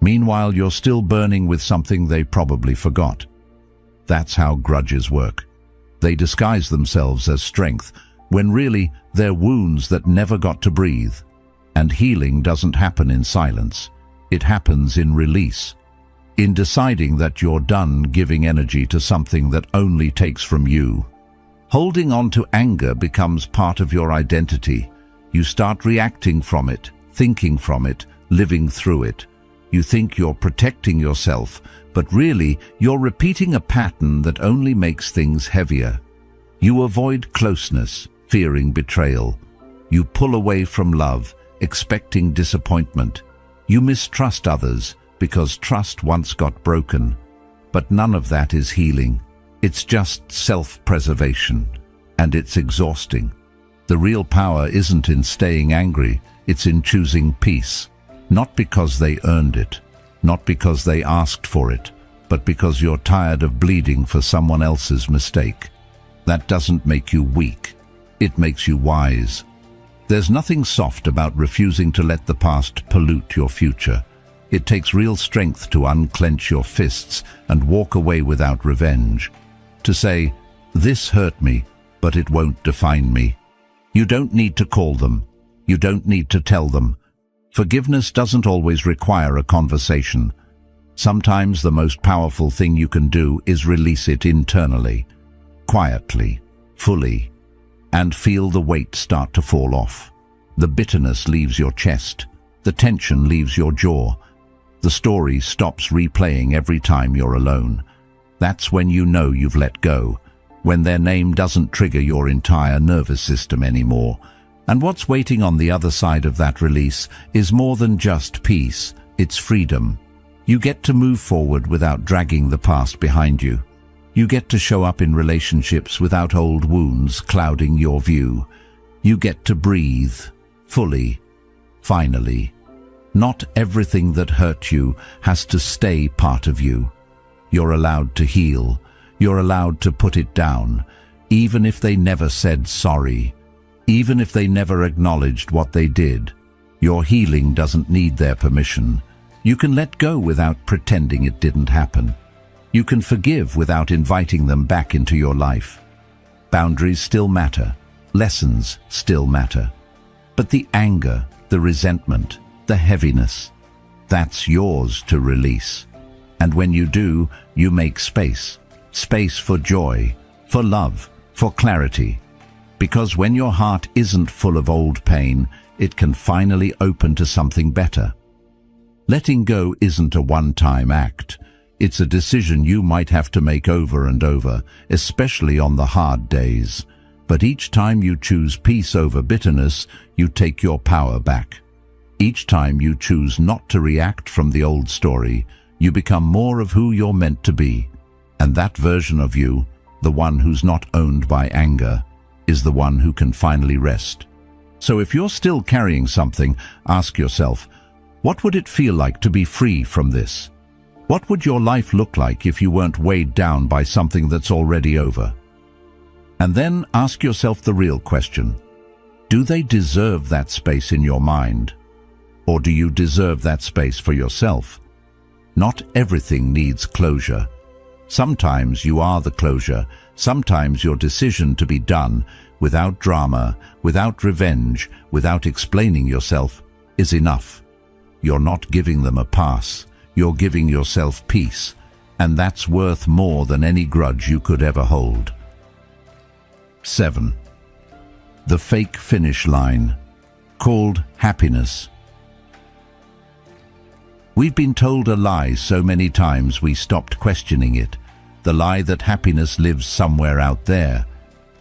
Meanwhile, you're still burning with something they probably forgot. That's how grudges work. They disguise themselves as strength, when really they're wounds that never got to breathe. And healing doesn't happen in silence. It happens in release. In deciding that you're done giving energy to something that only takes from you. Holding on to anger becomes part of your identity. You start reacting from it, thinking from it, living through it. You think you're protecting yourself, but really you're repeating a pattern that only makes things heavier. You avoid closeness, fearing betrayal. You pull away from love, expecting disappointment. You mistrust others because trust once got broken. But none of that is healing. It's just self-preservation, and it's exhausting. The real power isn't in staying angry, it's in choosing peace. Not because they earned it, not because they asked for it, but because you're tired of bleeding for someone else's mistake. That doesn't make you weak, it makes you wise. There's nothing soft about refusing to let the past pollute your future. It takes real strength to unclench your fists and walk away without revenge. To say, this hurt me, but it won't define me. You don't need to call them. You don't need to tell them. Forgiveness doesn't always require a conversation. Sometimes the most powerful thing you can do is release it internally, quietly, fully, and feel the weight start to fall off. The bitterness leaves your chest. The tension leaves your jaw. The story stops replaying every time you're alone. That's when you know you've let go, when their name doesn't trigger your entire nervous system anymore. And what's waiting on the other side of that release is more than just peace, it's freedom. You get to move forward without dragging the past behind you. You get to show up in relationships without old wounds clouding your view. You get to breathe, fully, finally. Not everything that hurt you has to stay part of you. You're allowed to heal. You're allowed to put it down, even if they never said sorry, even if they never acknowledged what they did. Your healing doesn't need their permission. You can let go without pretending it didn't happen. You can forgive without inviting them back into your life. Boundaries still matter, lessons still matter. But the anger, the resentment, the heaviness, that's yours to release. And when you do, you make space. Space for joy, for love, for clarity. Because when your heart isn't full of old pain, it can finally open to something better. Letting go isn't a one-time act. It's a decision you might have to make over and over, especially on the hard days. But each time you choose peace over bitterness, you take your power back. Each time you choose not to react from the old story, you become more of who you're meant to be. And that version of you, the one who's not owned by anger, is the one who can finally rest. So if you're still carrying something, ask yourself, what would it feel like to be free from this? What would your life look like if you weren't weighed down by something that's already over? And then ask yourself the real question. Do they deserve that space in your mind? Or do you deserve that space for yourself? Not everything needs closure. Sometimes you are the closure. Sometimes your decision to be done, without drama, without revenge, without explaining yourself, is enough. You're not giving them a pass. You're giving yourself peace. And that's worth more than any grudge you could ever hold. 7. The fake finish line, called happiness. We've been told a lie so many times we stopped questioning it. The lie that happiness lives somewhere out there,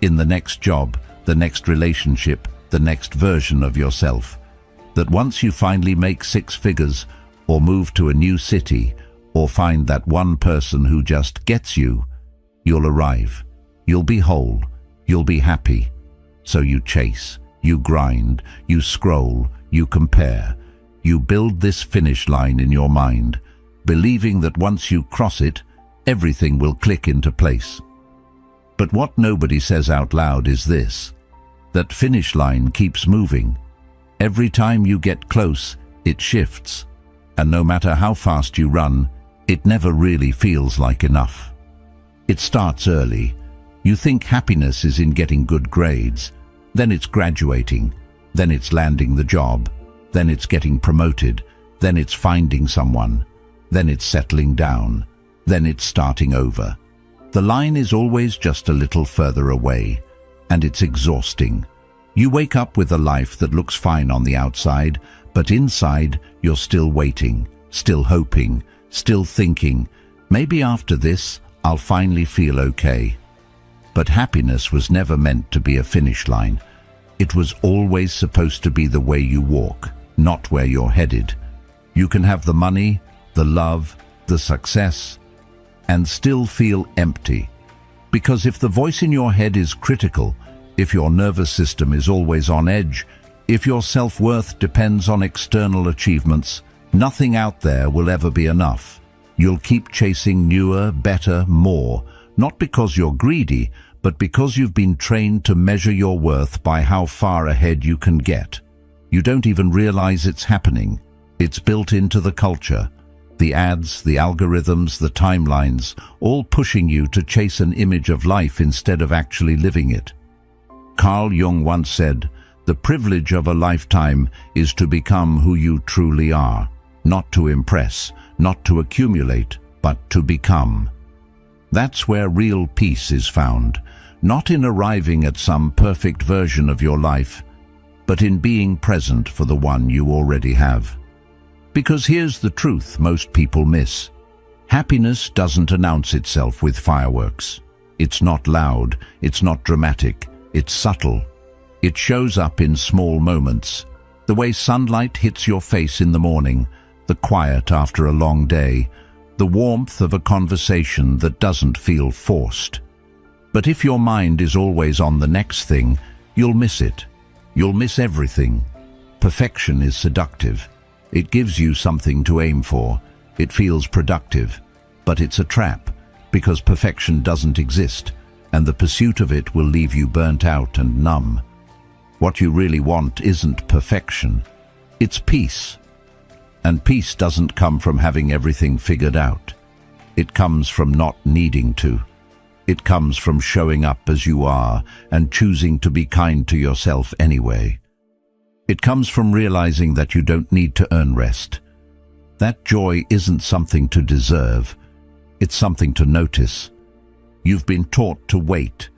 in the next job, the next relationship, the next version of yourself. That once you finally make 6 figures, or move to a new city, or find that one person who just gets you, you'll arrive. You'll be whole. You'll be happy. So you chase, you grind, you scroll, you compare. You build this finish line in your mind, believing that once you cross it, everything will click into place. But what nobody says out loud is this: that finish line keeps moving. Every time you get close, it shifts. And no matter how fast you run, it never really feels like enough. It starts early. You think happiness is in getting good grades. Then it's graduating. Then it's landing the job. Then it's getting promoted. Then it's finding someone. Then it's settling down. Then it's starting over. The line is always just a little further away, and it's exhausting. You wake up with a life that looks fine on the outside, but inside you're still waiting, still hoping, still thinking, maybe after this I'll finally feel okay. But happiness was never meant to be a finish line. It was always supposed to be the way you walk, not where you're headed. You can have the money, the love, the success, and still feel empty. Because if the voice in your head is critical, if your nervous system is always on edge, if your self-worth depends on external achievements, nothing out there will ever be enough. You'll keep chasing newer, better, more, not because you're greedy, but because you've been trained to measure your worth by how far ahead you can get. You don't even realize it's happening. It's built into the culture. The ads, the algorithms, the timelines, all pushing you to chase an image of life instead of actually living it. Carl Jung once said, "The privilege of a lifetime is to become who you truly are, not to impress, not to accumulate, but to become." That's where real peace is found, not in arriving at some perfect version of your life, but in being present for the one you already have. Because here's the truth most people miss. Happiness doesn't announce itself with fireworks. It's not loud, it's not dramatic, it's subtle. It shows up in small moments. The way sunlight hits your face in the morning, the quiet after a long day, the warmth of a conversation that doesn't feel forced. But if your mind is always on the next thing, you'll miss it. You'll miss everything. Perfection is seductive. It gives you something to aim for. It feels productive. But it's a trap, because perfection doesn't exist, and the pursuit of it will leave you burnt out and numb. What you really want isn't perfection. It's peace. And peace doesn't come from having everything figured out. It comes from not needing to. It comes from showing up as you are and choosing to be kind to yourself anyway. It comes from realizing that you don't need to earn rest. That joy isn't something to deserve. It's something to notice. You've been taught to wait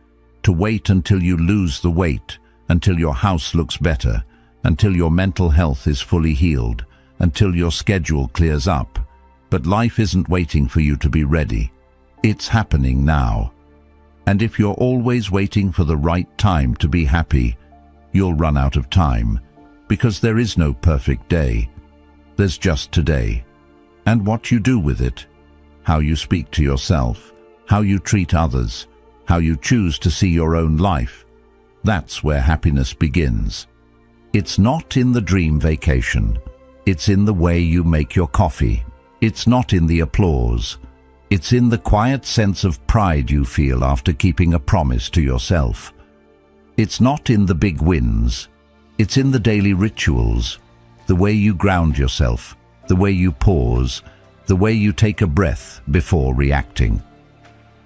until you lose the weight, until your house looks better, until your mental health is fully healed, until your schedule clears up. But life isn't waiting for you to be ready. It's happening now. And if you're always waiting for the right time to be happy, you'll run out of time, because there is no perfect day. There's just today. And what you do with it, how you speak to yourself, how you treat others, how you choose to see your own life, that's where happiness begins. It's not in the dream vacation. It's in the way you make your coffee. It's not in the applause. It's in the quiet sense of pride you feel after keeping a promise to yourself. It's not in the big wins. It's in the daily rituals, the way you ground yourself, the way you pause, the way you take a breath before reacting.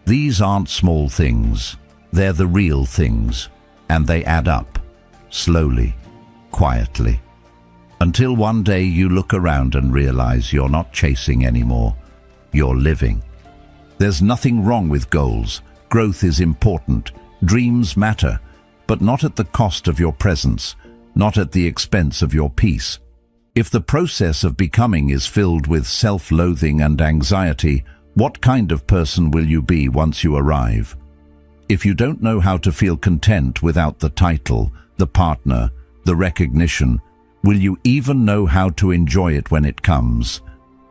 These aren't small things. They're the real things, and they add up, slowly, quietly, until one day you look around and realize you're not chasing anymore. You're living. There's nothing wrong with goals. Growth is important. Dreams matter, but not at the cost of your presence, not at the expense of your peace. If the process of becoming is filled with self-loathing and anxiety, what kind of person will you be once you arrive? If you don't know how to feel content without the title, the partner, the recognition, will you even know how to enjoy it when it comes?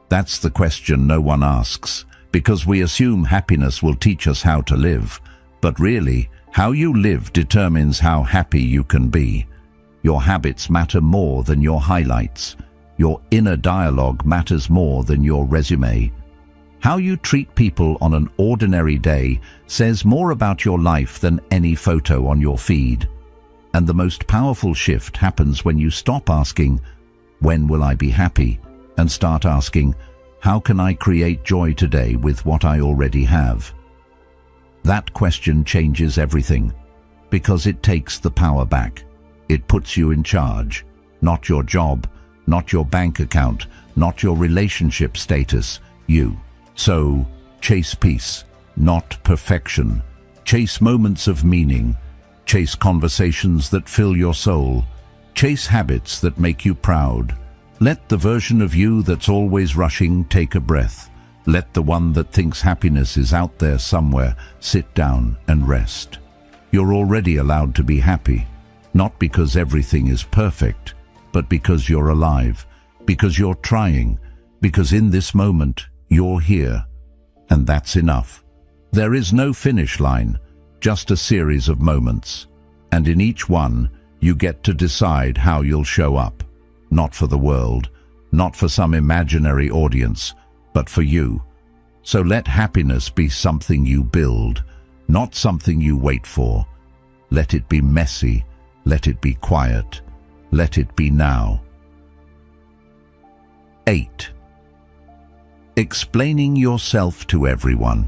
That's the question no one asks, because we assume happiness will teach us how to live. But really, how you live determines how happy you can be. Your habits matter more than your highlights. Your inner dialogue matters more than your resume. How you treat people on an ordinary day says more about your life than any photo on your feed. And the most powerful shift happens when you stop asking, "When will I be happy?" and start asking, "How can I create joy today with what I already have?" That question changes everything, because it takes the power back. It puts you in charge, not your job, not your bank account, not your relationship status, you. So, chase peace, not perfection. Chase moments of meaning. Chase conversations that fill your soul. Chase habits that make you proud. Let the version of you that's always rushing take a breath. Let the one that thinks happiness is out there somewhere sit down and rest. You're already allowed to be happy, not because everything is perfect, but because you're alive, because you're trying, because in this moment, you're here, and that's enough. There is no finish line, just a series of moments, and in each one, you get to decide how you'll show up, not for the world, not for some imaginary audience, but for you. So let happiness be something you build, not something you wait for. Let it be messy, let it be quiet, let it be now. 8. Explaining yourself to everyone.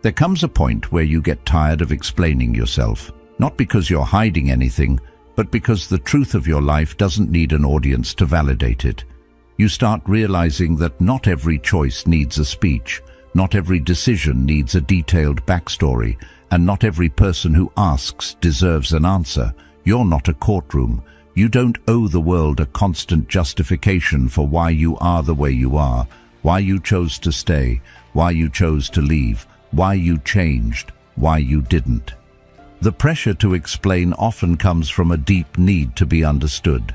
There comes a point where you get tired of explaining yourself, not because you're hiding anything, but because the truth of your life doesn't need an audience to validate it. You start realizing that not every choice needs a speech, not every decision needs a detailed backstory, and not every person who asks deserves an answer. You're not a courtroom. You don't owe the world a constant justification for why you are the way you are, why you chose to stay, why you chose to leave, why you changed, why you didn't. The pressure to explain often comes from a deep need to be understood.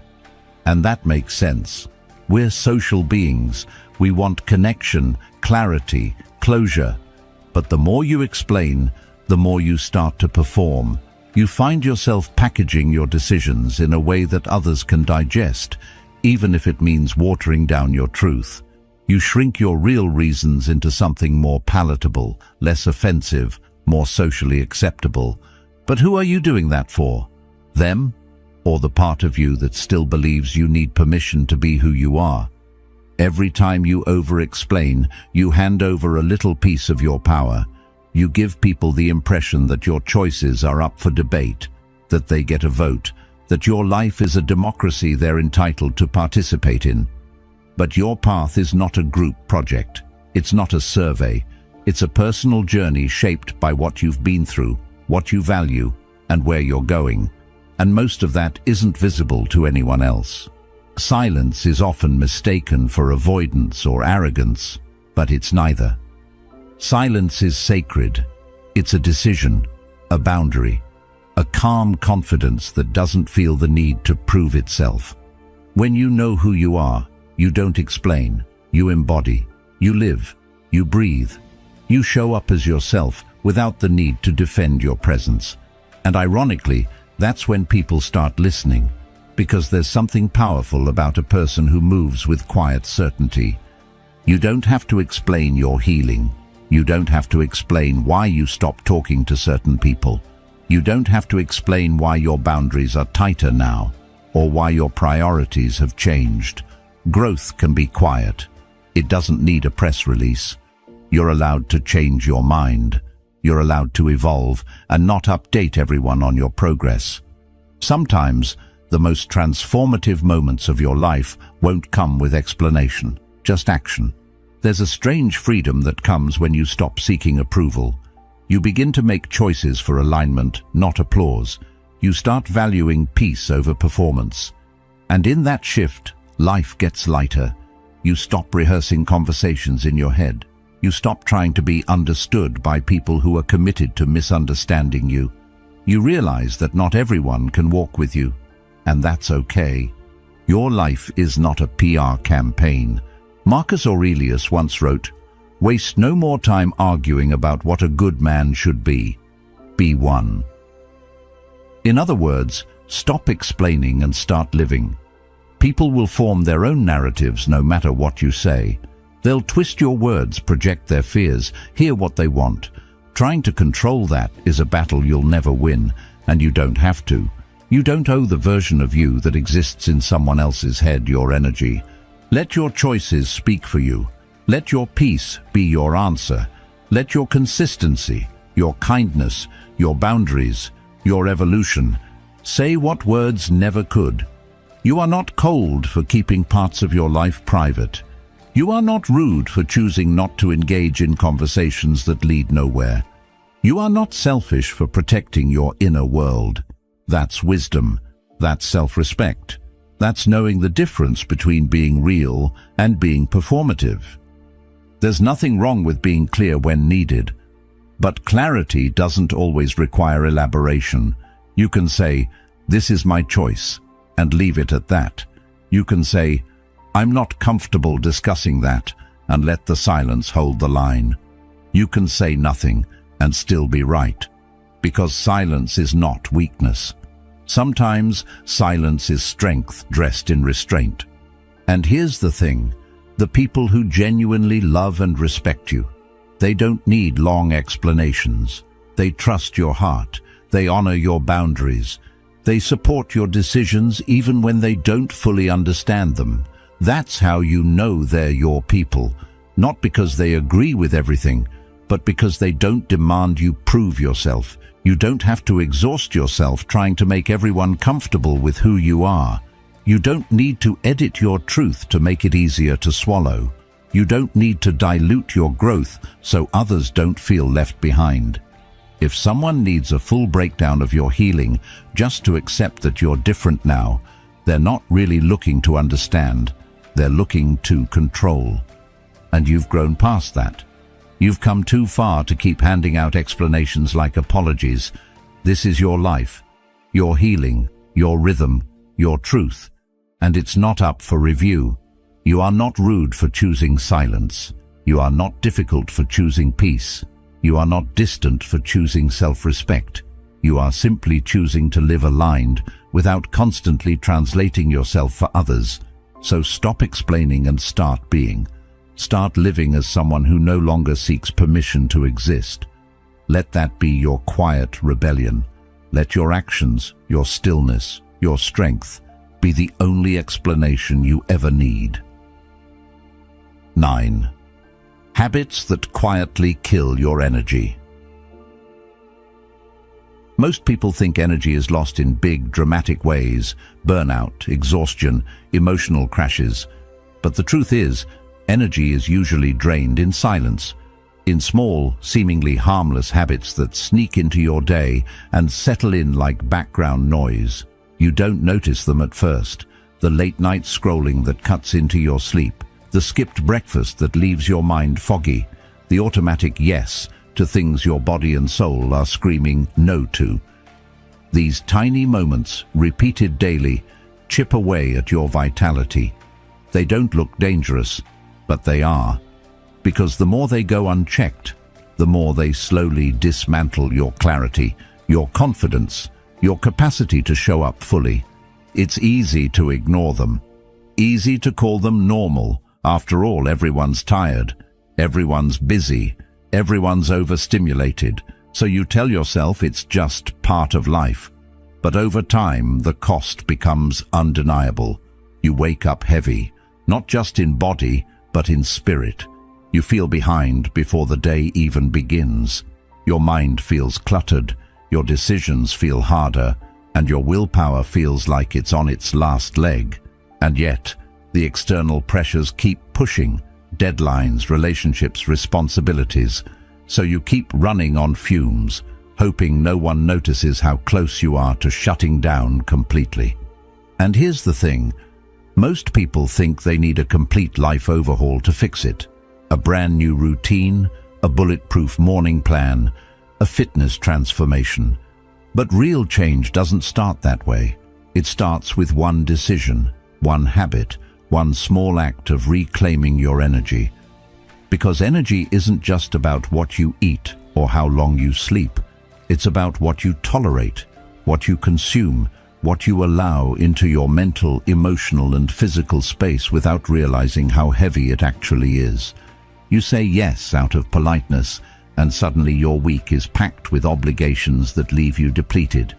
And that makes sense. We're social beings. We want connection, clarity, closure. But the more you explain, the more you start to perform. You find yourself packaging your decisions in a way that others can digest, even if it means watering down your truth. You shrink your real reasons into something more palatable, less offensive, more socially acceptable. But who are you doing that for? Them? Or the part of you that still believes you need permission to be who you are? Every time you over-explain, you hand over a little piece of your power. You give people the impression that your choices are up for debate, that they get a vote, that your life is a democracy they're entitled to participate in. But your path is not a group project. It's not a survey. It's a personal journey shaped by what you've been through, what you value, and where you're going. And most of that isn't visible to anyone else. Silence is often mistaken for avoidance or arrogance, but it's neither. Silence is sacred. It's a decision, a boundary, a calm confidence that doesn't feel the need to prove itself. When you know who you are, you don't explain, you embody, you live, you breathe. You show up as yourself without the need to defend your presence. And ironically, that's when people start listening, because there's something powerful about a person who moves with quiet certainty. You don't have to explain your healing. You don't have to explain why you stop talking to certain people. You don't have to explain why your boundaries are tighter now, or why your priorities have changed. Growth can be quiet. It doesn't need a press release. You're allowed to change your mind. You're allowed to evolve and not update everyone on your progress. Sometimes, the most transformative moments of your life won't come with explanation, just action. There's a strange freedom that comes when you stop seeking approval. You begin to make choices for alignment, not applause. You start valuing peace over performance. And in that shift, life gets lighter. You stop rehearsing conversations in your head. You stop trying to be understood by people who are committed to misunderstanding you. You realize that not everyone can walk with you. And that's okay. Your life is not a PR campaign. Marcus Aurelius once wrote, "Waste no more time arguing about what a good man should be. Be one." In other words, stop explaining and start living. People will form their own narratives no matter what you say. They'll twist your words, project their fears, hear what they want. Trying to control that is a battle you'll never win, and you don't have to. You don't owe the version of you that exists in someone else's head your energy. Let your choices speak for you. Let your peace be your answer. Let your consistency, your kindness, your boundaries, your evolution, say what words never could. You are not cold for keeping parts of your life private. You are not rude for choosing not to engage in conversations that lead nowhere. You are not selfish for protecting your inner world. That's wisdom. That's self-respect. That's knowing the difference between being real and being performative. There's nothing wrong with being clear when needed, but clarity doesn't always require elaboration. You can say, "This is my choice," and leave it at that. You can say, "I'm not comfortable discussing that," and let the silence hold the line. You can say nothing and still be right, because silence is not weakness. Sometimes silence is strength dressed in restraint. And here's the thing, the people who genuinely love and respect you, they don't need long explanations. They trust your heart. They honor your boundaries. They support your decisions even when they don't fully understand them. That's how you know they're your people, not because they agree with everything, but because they don't demand you prove yourself. You don't have to exhaust yourself trying to make everyone comfortable with who you are. You don't need to edit your truth to make it easier to swallow. You don't need to dilute your growth so others don't feel left behind. If someone needs a full breakdown of your healing just to accept that you're different now, they're not really looking to understand. They're looking to control. And you've grown past that. You've come too far to keep handing out explanations like apologies. This is your life, your healing, your rhythm, your truth, and it's not up for review. You are not rude for choosing silence. You are not difficult for choosing peace. You are not distant for choosing self-respect. You are simply choosing to live aligned without constantly translating yourself for others. So stop explaining and start being. Start living as someone who no longer seeks permission to exist. Let that be your quiet rebellion. Let your actions, your stillness, your strength be the only explanation you ever need. 9. Habits that quietly kill your energy. Most people think energy is lost in big, dramatic ways: burnout, exhaustion, emotional crashes. But the truth is, energy is usually drained in silence, in small, seemingly harmless habits that sneak into your day and settle in like background noise. You don't notice them at first. The late-night scrolling that cuts into your sleep, the skipped breakfast that leaves your mind foggy, the automatic yes to things your body and soul are screaming no to. These tiny moments, repeated daily, chip away at your vitality. They don't look dangerous, but they are. Because the more they go unchecked, the more they slowly dismantle your clarity, your confidence, your capacity to show up fully. It's easy to ignore them. Easy to call them normal. After all, everyone's tired. Everyone's busy. Everyone's overstimulated. So you tell yourself it's just part of life. But over time, the cost becomes undeniable. You wake up heavy, not just in body, but in spirit. You feel behind before the day even begins. Your mind feels cluttered, your decisions feel harder, and your willpower feels like it's on its last leg. And yet, the external pressures keep pushing: deadlines, relationships, responsibilities. So you keep running on fumes, hoping no one notices how close you are to shutting down completely. And here's the thing: most people think they need a complete life overhaul to fix it. A brand new routine, a bulletproof morning plan, a fitness transformation. But real change doesn't start that way. It starts with one decision, one habit, one small act of reclaiming your energy. Because energy isn't just about what you eat or how long you sleep. It's about what you tolerate, what you consume, what you allow into your mental, emotional, and physical space without realizing how heavy it actually is. You say yes out of politeness, and suddenly your week is packed with obligations that leave you depleted.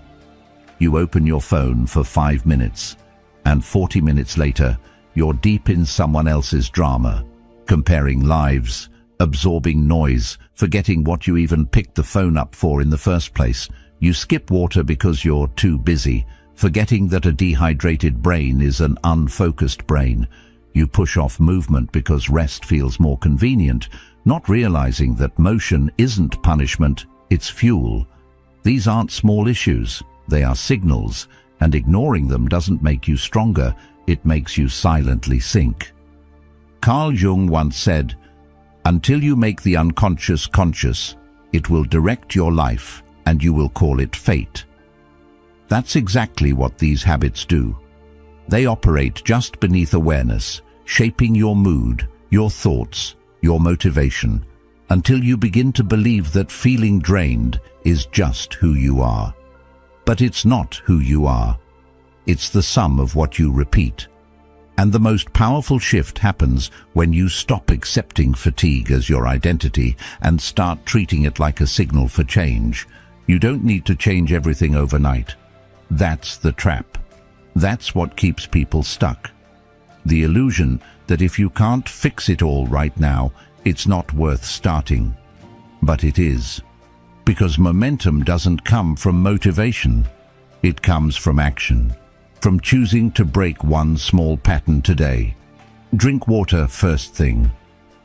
You open your phone for 5 minutes, and 40 minutes later, you're deep in someone else's drama, comparing lives, absorbing noise, forgetting what you even picked the phone up for in the first place. You skip water because you're too busy, forgetting that a dehydrated brain is an unfocused brain. You push off movement because rest feels more convenient, not realizing that motion isn't punishment, it's fuel. These aren't small issues, they are signals, and ignoring them doesn't make you stronger, it makes you silently sink. Carl Jung once said, "Until you make the unconscious conscious, it will direct your life, and you will call it fate." That's exactly what these habits do. They operate just beneath awareness, shaping your mood, your thoughts, your motivation, until you begin to believe that feeling drained is just who you are. But it's not who you are. It's the sum of what you repeat. And the most powerful shift happens when you stop accepting fatigue as your identity and start treating it like a signal for change. You don't need to change everything overnight. That's the trap. That's what keeps people stuck. The illusion that if you can't fix it all right now, it's not worth starting. But it is. Because momentum doesn't come from motivation. It comes from action. From choosing to break one small pattern today. Drink water first thing.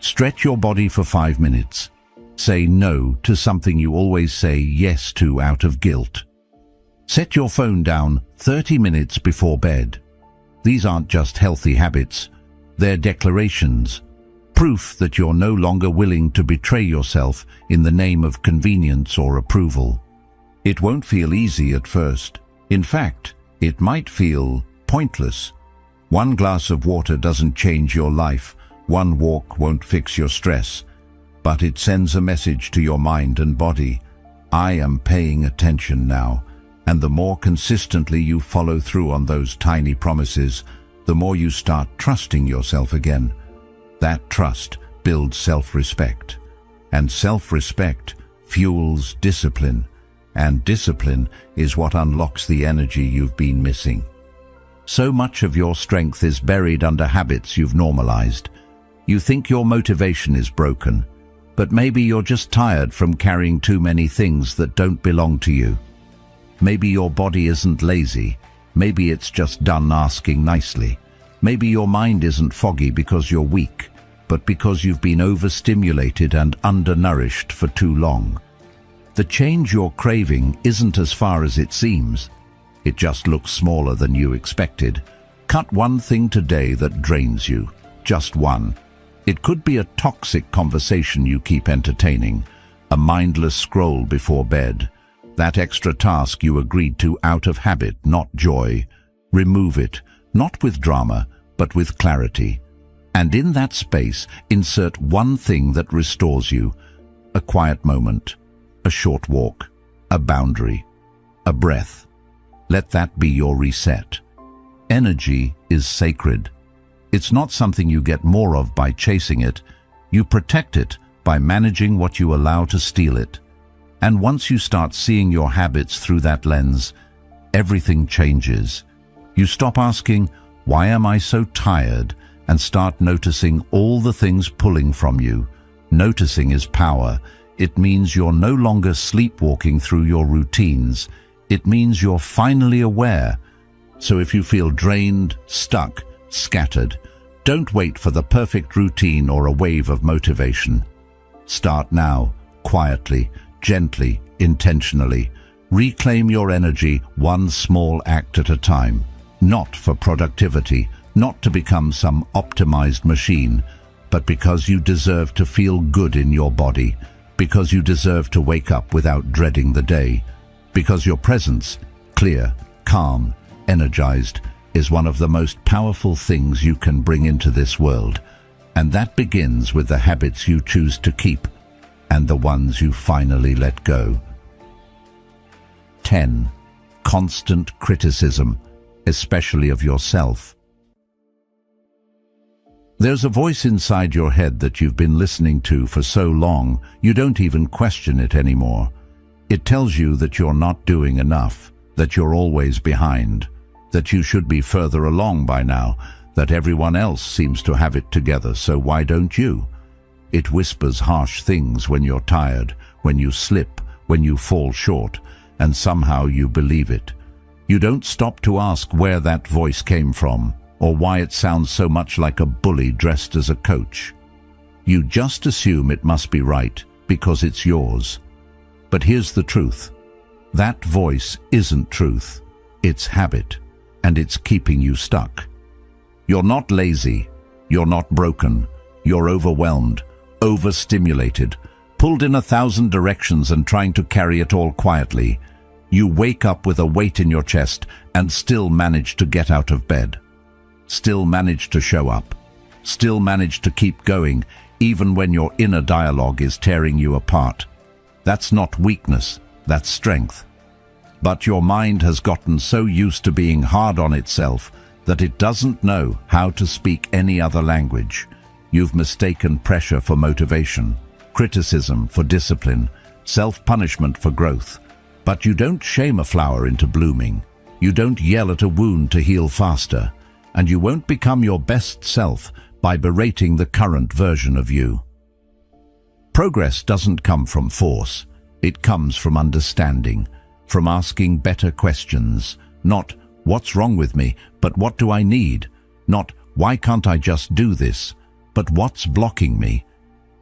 Stretch your body for 5 minutes. Say no to something you always say yes to out of guilt. Set your phone down 30 minutes before bed. These aren't just healthy habits, they're declarations, proof that you're no longer willing to betray yourself in the name of convenience or approval. It won't feel easy at first. In fact, it might feel pointless. One glass of water doesn't change your life, one walk won't fix your stress, but it sends a message to your mind and body: I am paying attention now. And the more consistently you follow through on those tiny promises, the more you start trusting yourself again. That trust builds self-respect, and self-respect fuels discipline, and discipline is what unlocks the energy you've been missing. So much of your strength is buried under habits you've normalized. You think your motivation is broken, but maybe you're just tired from carrying too many things that don't belong to you. Maybe your body isn't lazy. Maybe it's just done asking nicely. Maybe your mind isn't foggy because you're weak, but because you've been overstimulated and undernourished for too long. The change you're craving isn't as far as it seems. It just looks smaller than you expected. Cut one thing today that drains you. Just one. It could be a toxic conversation you keep entertaining, a mindless scroll before bed, that extra task you agreed to out of habit, not joy. Remove it, not with drama, but with clarity. And in that space, insert one thing that restores you. A quiet moment, a short walk, a boundary, a breath. Let that be your reset. Energy is sacred. It's not something you get more of by chasing it. You protect it by managing what you allow to steal it. And once you start seeing your habits through that lens, everything changes. You stop asking, "Why am I so tired?" and start noticing all the things pulling from you. Noticing is power. It means you're no longer sleepwalking through your routines. It means you're finally aware. So if you feel drained, stuck, scattered, don't wait for the perfect routine or a wave of motivation. Start now, quietly, gently, intentionally. Reclaim your energy one small act at a time. Not for productivity, not to become some optimized machine, but because you deserve to feel good in your body, because you deserve to wake up without dreading the day, because your presence, clear, calm, energized, is one of the most powerful things you can bring into this world. And that begins with the habits you choose to keep and the ones you finally let go. 10. Constant criticism, especially of yourself. There's a voice inside your head that you've been listening to for so long, you don't even question it anymore. It tells you that you're not doing enough, that you're always behind, that you should be further along by now, that everyone else seems to have it together, so why don't you? It whispers harsh things when you're tired, when you slip, when you fall short, and somehow you believe it. You don't stop to ask where that voice came from, or why it sounds so much like a bully dressed as a coach. You just assume it must be right, because it's yours. But here's the truth. That voice isn't truth. It's habit, and it's keeping you stuck. You're not lazy. You're not broken. You're overwhelmed, overstimulated, pulled in 1,000 directions and trying to carry it all quietly. You wake up with a weight in your chest and still manage to get out of bed. Still manage to show up. Still manage to keep going, even when your inner dialogue is tearing you apart. That's not weakness, that's strength. But your mind has gotten so used to being hard on itself that it doesn't know how to speak any other language. You've mistaken pressure for motivation, criticism for discipline, self-punishment for growth. But you don't shame a flower into blooming. You don't yell at a wound to heal faster. And you won't become your best self by berating the current version of you. Progress doesn't come from force. It comes from understanding, from asking better questions. Not, "What's wrong with me?" but "What do I need?" Not, "Why can't I just do this?" but "What's blocking me?"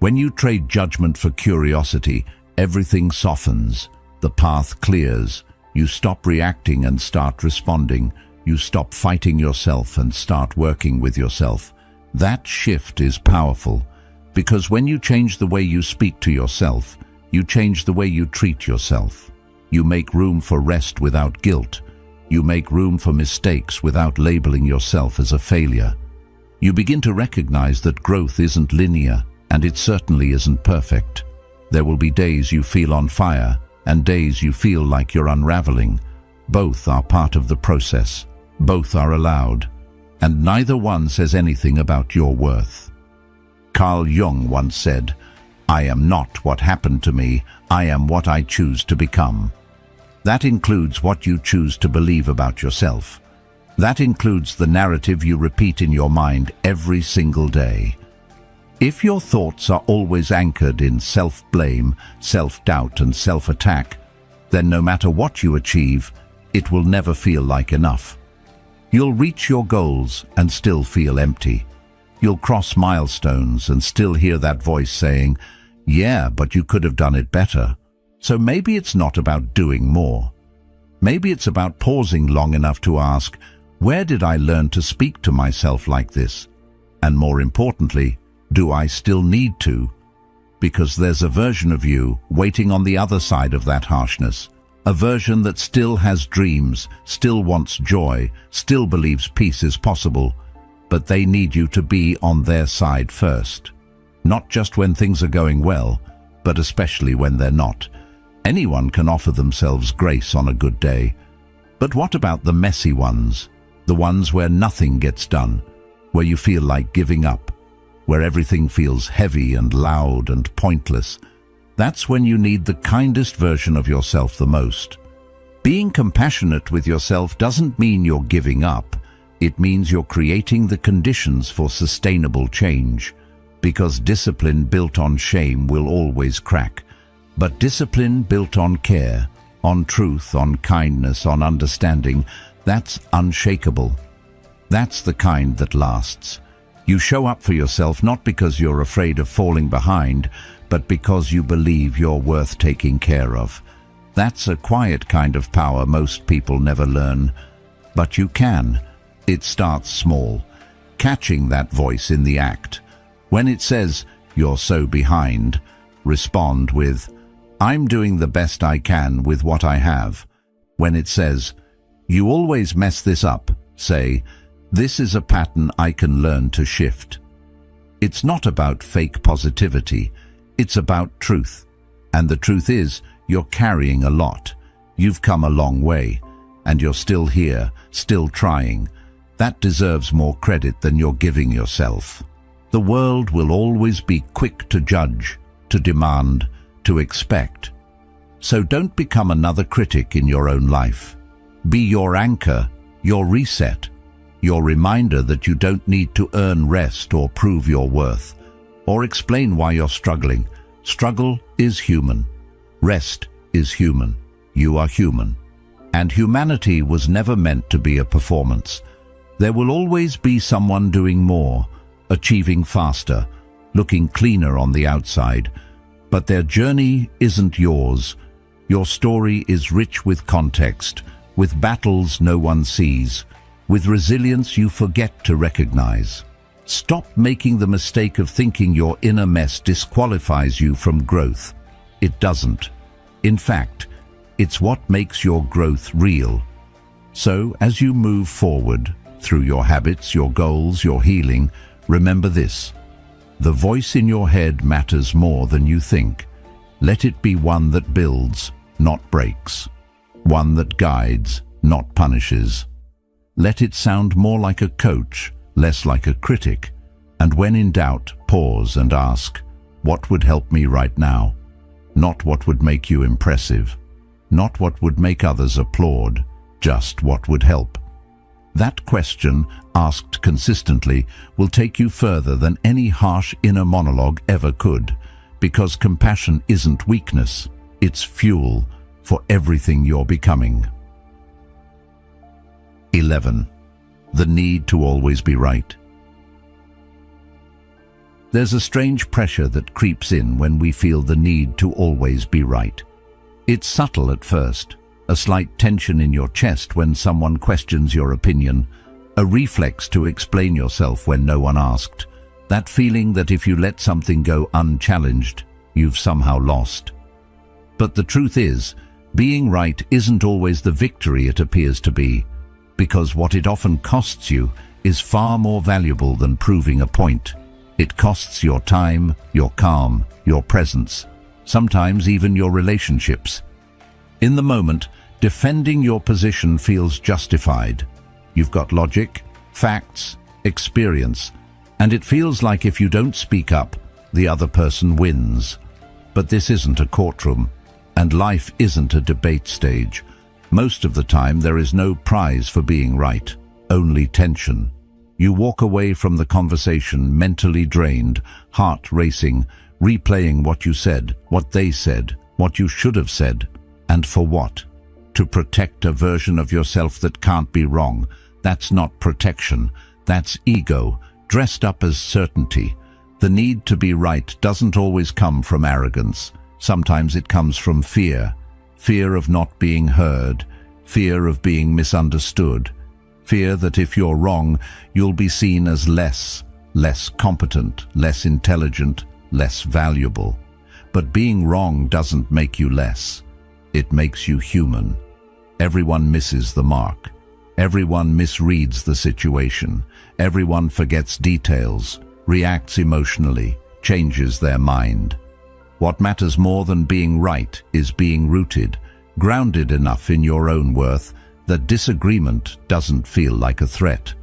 When you trade judgment for curiosity, everything softens. The path clears. You stop reacting and start responding. You stop fighting yourself and start working with yourself. That shift is powerful, because when you change the way you speak to yourself, you change the way you treat yourself. You make room for rest without guilt. You make room for mistakes without labeling yourself as a failure. You begin to recognize that growth isn't linear, and it certainly isn't perfect. There will be days you feel on fire, and days you feel like you're unraveling. Both are part of the process. Both are allowed, and neither one says anything about your worth. Carl Jung once said, "I am not what happened to me, I am what I choose to become." That includes what you choose to believe about yourself. That includes the narrative you repeat in your mind every single day. If your thoughts are always anchored in self-blame, self-doubt and self-attack, then no matter what you achieve, it will never feel like enough. You'll reach your goals and still feel empty. You'll cross milestones and still hear that voice saying, "Yeah, but you could have done it better." So maybe it's not about doing more. Maybe it's about pausing long enough to ask, where did I learn to speak to myself like this? And more importantly, do I still need to? Because there's a version of you waiting on the other side of that harshness. A version that still has dreams, still wants joy, still believes peace is possible, but they need you to be on their side first. Not just when things are going well, but especially when they're not. Anyone can offer themselves grace on a good day. But what about the messy ones? The ones where nothing gets done, where you feel like giving up, where everything feels heavy and loud and pointless. That's when you need the kindest version of yourself the most. Being compassionate with yourself doesn't mean you're giving up. It means you're creating the conditions for sustainable change. Because discipline built on shame will always crack. But discipline built on care, on truth, on kindness, on understanding, that's unshakable. That's the kind that lasts. You show up for yourself not because you're afraid of falling behind, but because you believe you're worth taking care of. That's a quiet kind of power most people never learn. But you can. It starts small, catching that voice in the act. When it says, "You're so behind," respond with, "I'm doing the best I can with what I have." When it says, "You always mess this up," say, "This is a pattern I can learn to shift." It's not about fake positivity. It's about truth. And the truth is, you're carrying a lot. You've come a long way. And you're still here, still trying. That deserves more credit than you're giving yourself. The world will always be quick to judge, to demand, to expect. So don't become another critic in your own life. Be your anchor, your reset, your reminder that you don't need to earn rest or prove your worth, or explain why you're struggling. Struggle is human. Rest is human. You are human. And humanity was never meant to be a performance. There will always be someone doing more, achieving faster, looking cleaner on the outside. But their journey isn't yours. Your story is rich with context, with battles no one sees, with resilience you forget to recognize. Stop making the mistake of thinking your inner mess disqualifies you from growth. It doesn't. In fact, it's what makes your growth real. So, as you move forward, through your habits, your goals, your healing, remember this. The voice in your head matters more than you think. Let it be one that builds, not breaks. One that guides, not punishes. Let it sound more like a coach, less like a critic. And when in doubt, pause and ask, what would help me right now? Not what would make you impressive. Not what would make others applaud. Just what would help. That question, asked consistently, will take you further than any harsh inner monologue ever could, because compassion isn't weakness, it's fuel for everything you're becoming. 11. The need to always be right. There's a strange pressure that creeps in when we feel the need to always be right. It's subtle at first. A slight tension in your chest when someone questions your opinion, a reflex to explain yourself when no one asked, that feeling that if you let something go unchallenged, you've somehow lost. But the truth is, being right isn't always the victory it appears to be, because what it often costs you is far more valuable than proving a point. It costs your time, your calm, your presence, sometimes even your relationships. In the moment, defending your position feels justified. You've got logic, facts, experience, and it feels like if you don't speak up, the other person wins. But this isn't a courtroom, and life isn't a debate stage. Most of the time there is no prize for being right, only tension. You walk away from the conversation mentally drained, heart racing, replaying what you said, what they said, what you should have said, and for what? To protect a version of yourself that can't be wrong. That's not protection, that's ego, dressed up as certainty. The need to be right doesn't always come from arrogance. Sometimes it comes from fear. Fear of not being heard, fear of being misunderstood, fear that if you're wrong, you'll be seen as less competent, less intelligent, less valuable. But being wrong doesn't make you less. It makes you human. Everyone misses the mark. Everyone misreads the situation. Everyone forgets details, reacts emotionally, changes their mind. What matters more than being right is being rooted, grounded enough in your own worth that disagreement doesn't feel like a threat.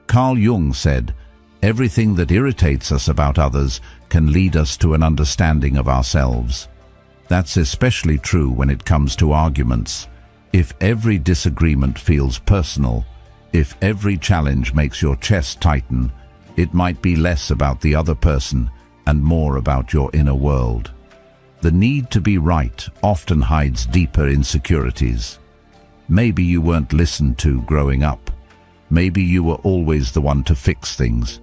Carl Jung said, "Everything that irritates us about others can lead us to an understanding of ourselves." That's especially true when it comes to arguments. If every disagreement feels personal, if every challenge makes your chest tighten, it might be less about the other person and more about your inner world. The need to be right often hides deeper insecurities. Maybe you weren't listened to growing up. Maybe you were always the one to fix things.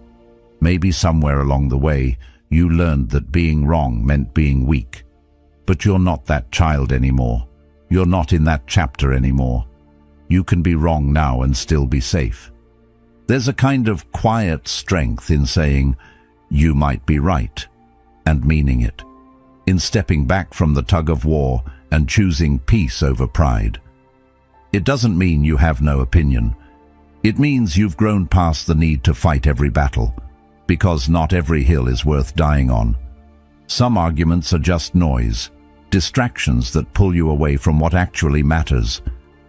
Maybe somewhere along the way, you learned that being wrong meant being weak. But you're not that child anymore. You're not in that chapter anymore. You can be wrong now and still be safe. There's a kind of quiet strength in saying, "You might be right," and meaning it. In stepping back from the tug of war and choosing peace over pride. It doesn't mean you have no opinion. It means you've grown past the need to fight every battle, because not every hill is worth dying on. Some arguments are just noise, distractions that pull you away from what actually matters.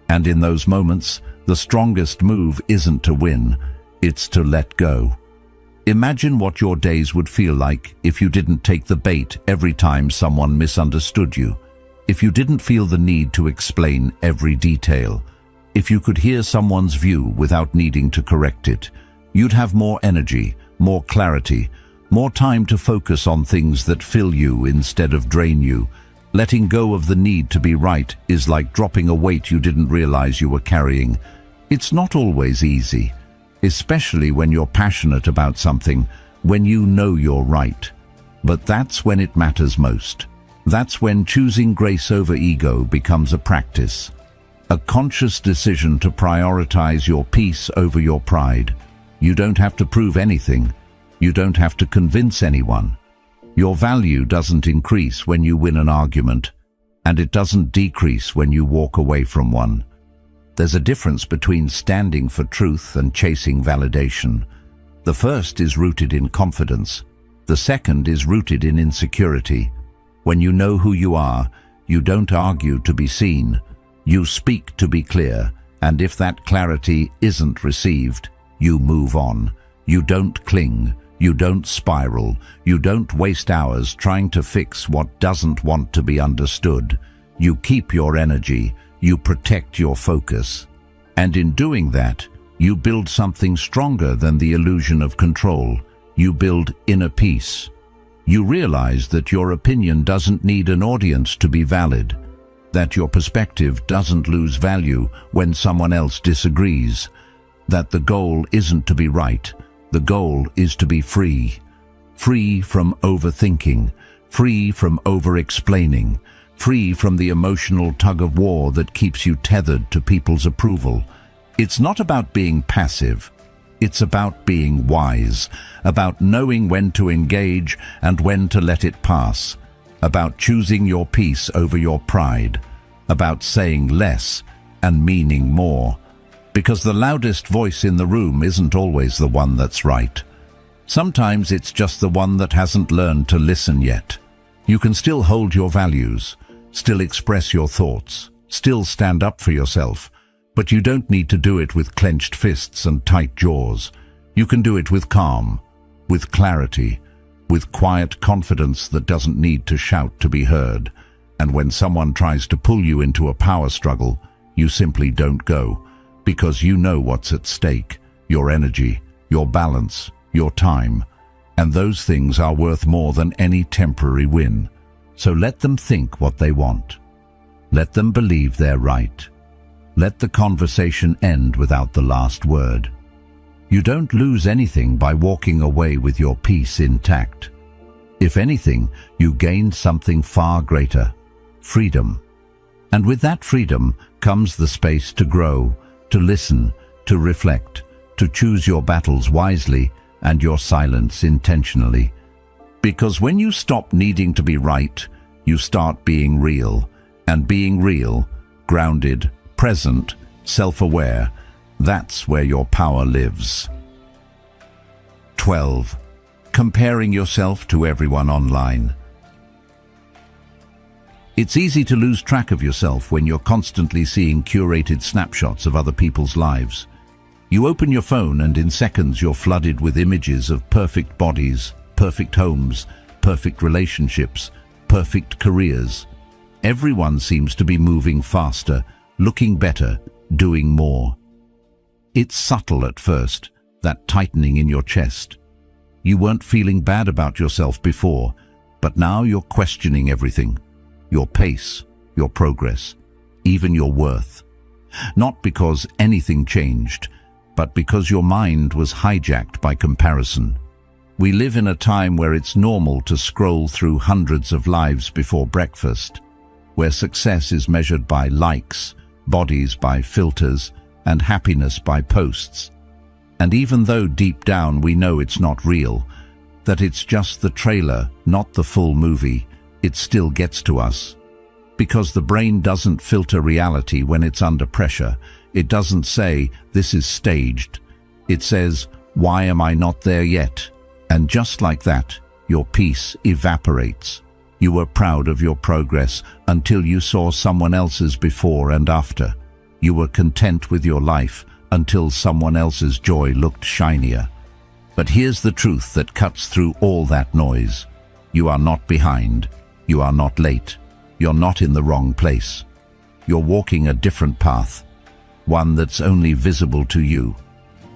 And in those moments, the strongest move isn't to win, it's to let go. Imagine what your days would feel like if you didn't take the bait every time someone misunderstood you, if you didn't feel the need to explain every detail, if you could hear someone's view without needing to correct it. You'd have more energy, more clarity, more time to focus on things that fill you instead of drain you. Letting go of the need to be right is like dropping a weight you didn't realize you were carrying. It's not always easy, especially when you're passionate about something, when you know you're right. But that's when it matters most. That's when choosing grace over ego becomes a practice, a conscious decision to prioritize your peace over your pride. You don't have to prove anything. You don't have to convince anyone. Your value doesn't increase when you win an argument, and it doesn't decrease when you walk away from one. There's a difference between standing for truth and chasing validation. The first is rooted in confidence. The second is rooted in insecurity. When you know who you are, you don't argue to be seen. You speak to be clear, and if that clarity isn't received, you move on. You don't cling. You don't spiral. You don't waste hours trying to fix what doesn't want to be understood. You keep your energy. You protect your focus. And in doing that, you build something stronger than the illusion of control. You build inner peace. You realize that your opinion doesn't need an audience to be valid, that your perspective doesn't lose value when someone else disagrees, that the goal isn't to be right. The goal is to be free. Free from overthinking, free from over-explaining, free from the emotional tug-of-war that keeps you tethered to people's approval. It's not about being passive. It's about being wise, about knowing when to engage and when to let it pass, about choosing your peace over your pride, about saying less and meaning more. Because the loudest voice in the room isn't always the one that's right. Sometimes it's just the one that hasn't learned to listen yet. You can still hold your values, still express your thoughts, still stand up for yourself, but you don't need to do it with clenched fists and tight jaws. You can do it with calm, with clarity, with quiet confidence that doesn't need to shout to be heard. And when someone tries to pull you into a power struggle, you simply don't go. Because you know what's at stake, your energy, your balance, your time, and those things are worth more than any temporary win. So let them think what they want. Let them believe they're right. Let the conversation end without the last word. You don't lose anything by walking away with your peace intact. If anything, you gain something far greater: freedom. And with that freedom comes the space to grow, to listen, to reflect, to choose your battles wisely and your silence intentionally. Because when you stop needing to be right, you start being real. And being real, grounded, present, self-aware, that's where your power lives. 12. Comparing yourself to everyone online. It's easy to lose track of yourself when you're constantly seeing curated snapshots of other people's lives. You open your phone and in seconds you're flooded with images of perfect bodies, perfect homes, perfect relationships, perfect careers. Everyone seems to be moving faster, looking better, doing more. It's subtle at first, that tightening in your chest. You weren't feeling bad about yourself before, but now you're questioning everything. Your pace, your progress, even your worth. Not because anything changed, but because your mind was hijacked by comparison. We live in a time where it's normal to scroll through hundreds of lives before breakfast, where success is measured by likes, bodies by filters, and happiness by posts. And even though deep down we know it's not real, that it's just the trailer, not the full movie, it still gets to us. Because the brain doesn't filter reality when it's under pressure. It doesn't say, "This is staged." It says, "Why am I not there yet?" And just like that, your peace evaporates. You were proud of your progress until you saw someone else's before and after. You were content with your life until someone else's joy looked shinier. But here's the truth that cuts through all that noise. You are not behind. You are not late. You're not in the wrong place. You're walking a different path, one that's only visible to you.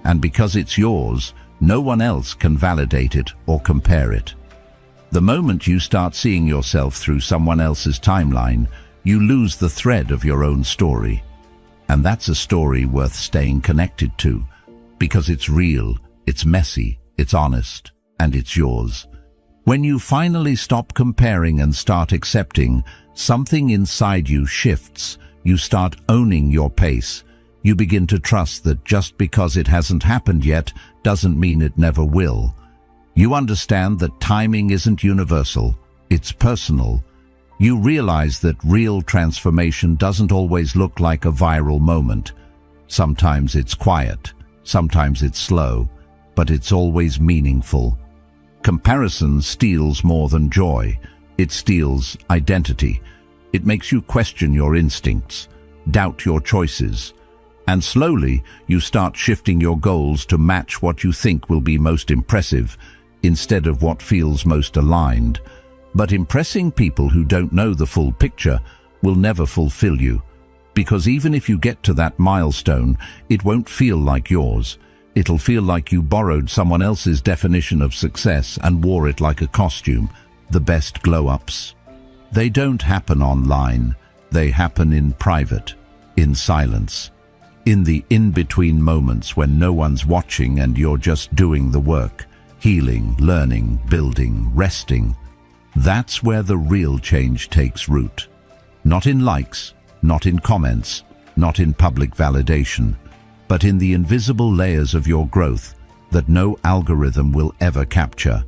And because it's yours, no one else can validate it or compare it. The moment you start seeing yourself through someone else's timeline, you lose the thread of your own story. And that's a story worth staying connected to, because it's real, it's messy, it's honest, and it's yours. When you finally stop comparing and start accepting, something inside you shifts. You start owning your pace. You begin to trust that just because it hasn't happened yet doesn't mean it never will. You understand that timing isn't universal, it's personal. You realize that real transformation doesn't always look like a viral moment. Sometimes it's quiet, sometimes it's slow, but it's always meaningful. Comparison steals more than joy. It steals identity. It makes you question your instincts, doubt your choices, and slowly you start shifting your goals to match what you think will be most impressive instead of what feels most aligned. But impressing people who don't know the full picture will never fulfill you, because even if you get to that milestone, it won't feel like yours. It'll feel like you borrowed someone else's definition of success and wore it like a costume. The best glow-ups. They don't happen online. They happen in private, in silence, in the in-between moments when no one's watching and you're just doing the work, healing, learning, building, resting. That's where the real change takes root. Not in likes, not in comments, not in public validation, but in the invisible layers of your growth that no algorithm will ever capture.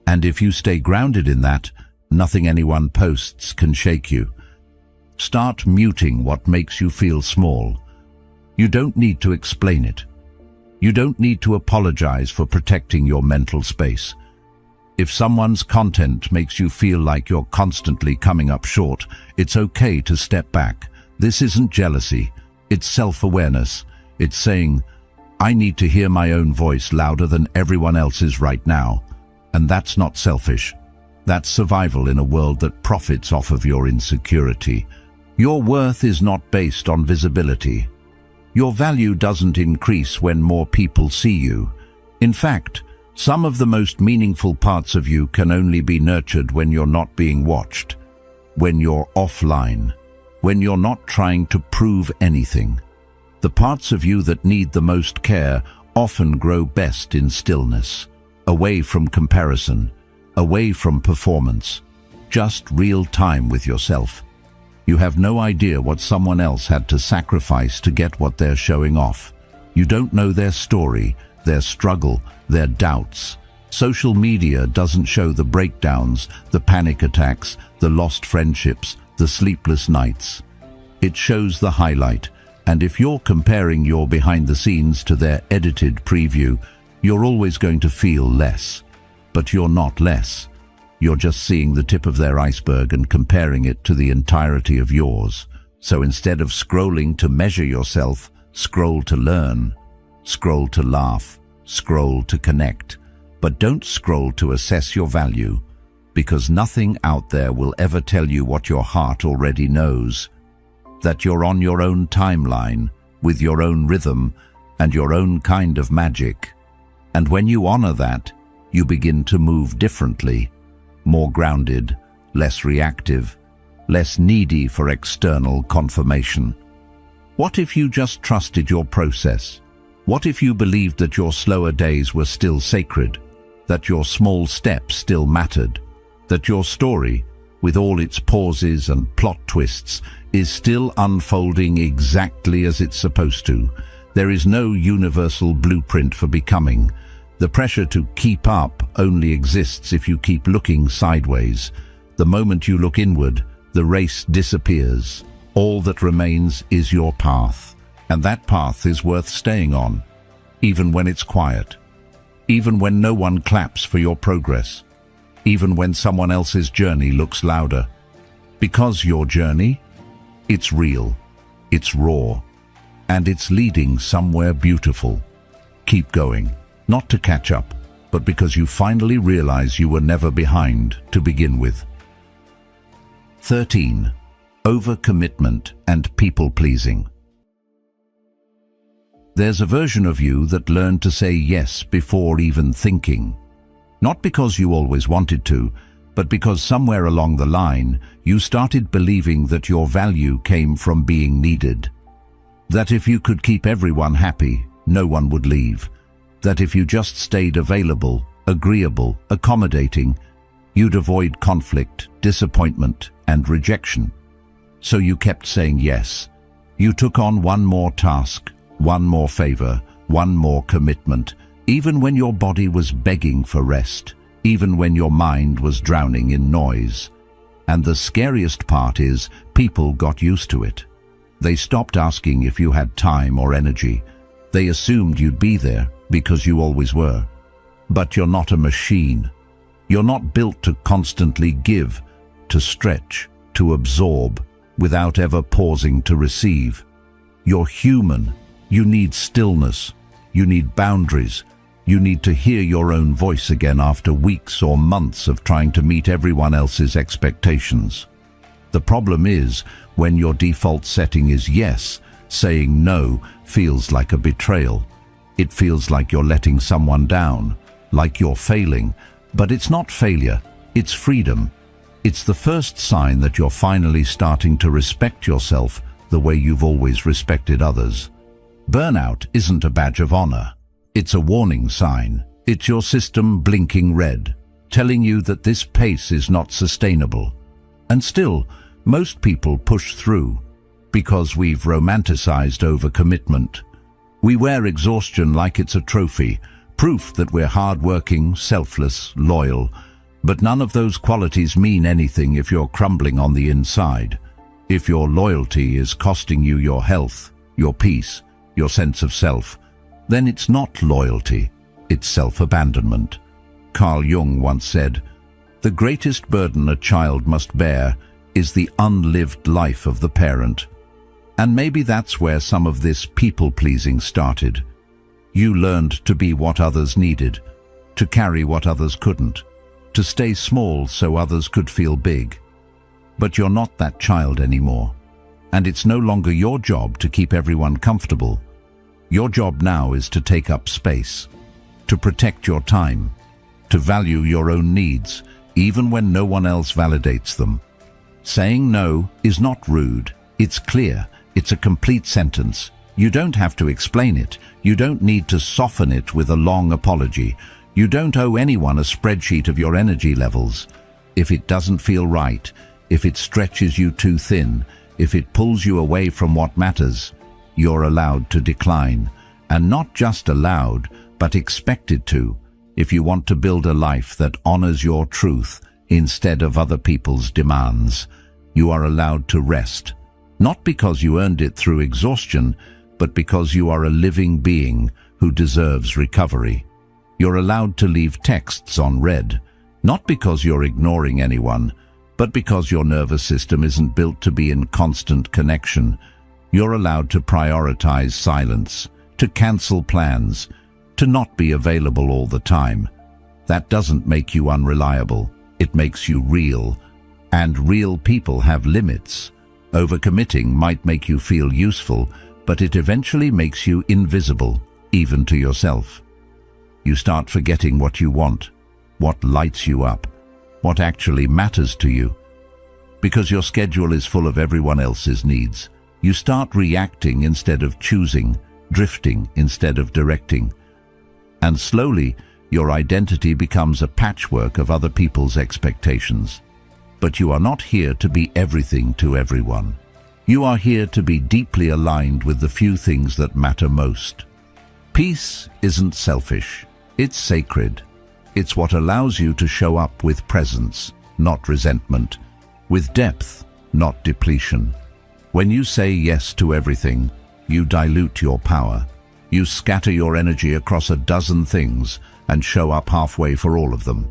And if you stay grounded in that, nothing anyone posts can shake you. Start muting what makes you feel small. You don't need to explain it. You don't need to apologize for protecting your mental space. If someone's content makes you feel like you're constantly coming up short, it's okay to step back. This isn't jealousy. It's self-awareness. It's saying, I need to hear my own voice louder than everyone else's right now. And that's not selfish. That's survival in a world that profits off of your insecurity. Your worth is not based on visibility. Your value doesn't increase when more people see you. In fact, some of the most meaningful parts of you can only be nurtured when you're not being watched, when you're offline, when you're not trying to prove anything. The parts of you that need the most care often grow best in stillness, away from comparison, away from performance, just real time with yourself. You have no idea what someone else had to sacrifice to get what they're showing off. You don't know their story, their struggle, their doubts. Social media doesn't show the breakdowns, the panic attacks, the lost friendships, the sleepless nights. It shows the highlight, and if you're comparing your behind the scenes to their edited preview, you're always going to feel less. But you're not less. You're just seeing the tip of their iceberg and comparing it to the entirety of yours. So instead of scrolling to measure yourself, scroll to learn, scroll to laugh, scroll to connect. But don't scroll to assess your value, because nothing out there will ever tell you what your heart already knows. That you're on your own timeline, with your own rhythm, and your own kind of magic. And when you honor that, you begin to move differently, more grounded, less reactive, less needy for external confirmation. What if you just trusted your process? What if you believed that your slower days were still sacred, that your small steps still mattered, that your story, with all its pauses and plot twists, is still unfolding exactly as it's supposed to? There is no universal blueprint for becoming. The pressure to keep up only exists if you keep looking sideways. The moment you look inward, the race disappears. All that remains is your path, and that path is worth staying on, even when it's quiet, even when no one claps for your progress, even when someone else's journey looks louder. Because your journey, it's real, it's raw, and it's leading somewhere beautiful. Keep going, not to catch up, but because you finally realize you were never behind to begin with. 13. Overcommitment and people-pleasing. There's a version of you that learned to say yes before even thinking. Not because you always wanted to, but because somewhere along the line, you started believing that your value came from being needed. That if you could keep everyone happy, no one would leave. That if you just stayed available, agreeable, accommodating, you'd avoid conflict, disappointment, and rejection. So you kept saying yes. You took on one more task, one more favor, one more commitment, even when your body was begging for rest, even when your mind was drowning in noise. And the scariest part is, people got used to it. They stopped asking if you had time or energy. They assumed you'd be there because you always were. But you're not a machine. You're not built to constantly give, to stretch, to absorb, without ever pausing to receive. You're human. You need stillness. You need boundaries. You need to hear your own voice again after weeks or months of trying to meet everyone else's expectations. The problem is, when your default setting is yes, saying no feels like a betrayal. It feels like you're letting someone down, like you're failing. But it's not failure, it's freedom. It's the first sign that you're finally starting to respect yourself the way you've always respected others. Burnout isn't a badge of honor. It's a warning sign. It's your system blinking red, telling you that this pace is not sustainable. And still, most people push through because we've romanticized overcommitment. We wear exhaustion like it's a trophy, proof that we're hardworking, selfless, loyal. But none of those qualities mean anything if you're crumbling on the inside. If your loyalty is costing you your health, your peace, your sense of self, then it's not loyalty, it's self-abandonment. Carl Jung once said, "The greatest burden a child must bear is the unlived life of the parent." And maybe that's where some of this people-pleasing started. You learned to be what others needed, to carry what others couldn't, to stay small so others could feel big. But you're not that child anymore, and it's no longer your job to keep everyone comfortable. Your job now is to take up space, to protect your time, to value your own needs, even when no one else validates them. Saying no is not rude. It's clear. It's a complete sentence. You don't have to explain it. You don't need to soften it with a long apology. You don't owe anyone a spreadsheet of your energy levels. If it doesn't feel right, if it stretches you too thin, if it pulls you away from what matters, you're allowed to decline. And not just allowed, but expected to, if you want to build a life that honors your truth instead of other people's demands. You are allowed to rest, not because you earned it through exhaustion, but because you are a living being who deserves recovery. You're allowed to leave texts on read, not because you're ignoring anyone, but because your nervous system isn't built to be in constant connection. You're allowed to prioritize silence, to cancel plans, to not be available all the time. That doesn't make you unreliable. It makes you real. And real people have limits. Overcommitting might make you feel useful, but it eventually makes you invisible, even to yourself. You start forgetting what you want, what lights you up, what actually matters to you. Because your schedule is full of everyone else's needs, you start reacting instead of choosing, drifting instead of directing. And slowly, your identity becomes a patchwork of other people's expectations. But you are not here to be everything to everyone. You are here to be deeply aligned with the few things that matter most. Peace isn't selfish. It's sacred. It's what allows you to show up with presence, not resentment, with depth, not depletion. When you say yes to everything, you dilute your power. You scatter your energy across a dozen things and show up halfway for all of them.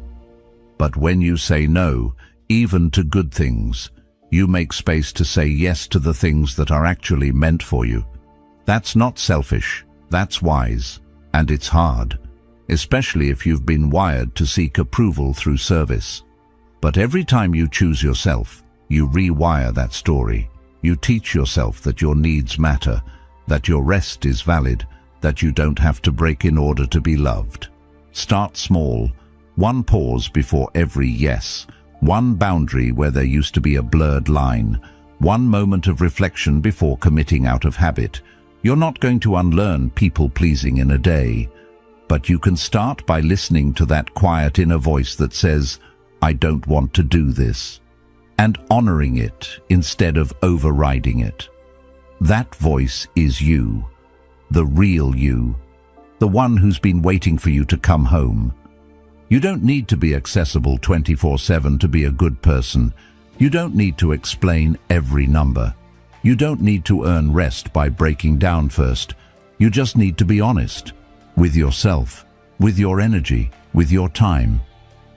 But when you say no, even to good things, you make space to say yes to the things that are actually meant for you. That's not selfish, that's wise, and it's hard, especially if you've been wired to seek approval through service. But every time you choose yourself, you rewire that story. You teach yourself that your needs matter, that your rest is valid, that you don't have to break in order to be loved. Start small, one pause before every yes, one boundary where there used to be a blurred line, one moment of reflection before committing out of habit. You're not going to unlearn people-pleasing in a day, but you can start by listening to that quiet inner voice that says, "I don't want to do this," and honoring it instead of overriding it. That voice is you, the real you, the one who's been waiting for you to come home. You don't need to be accessible 24/7 to be a good person. You don't need to explain every number. You don't need to earn rest by breaking down first. You just need to be honest with yourself, with your energy, with your time.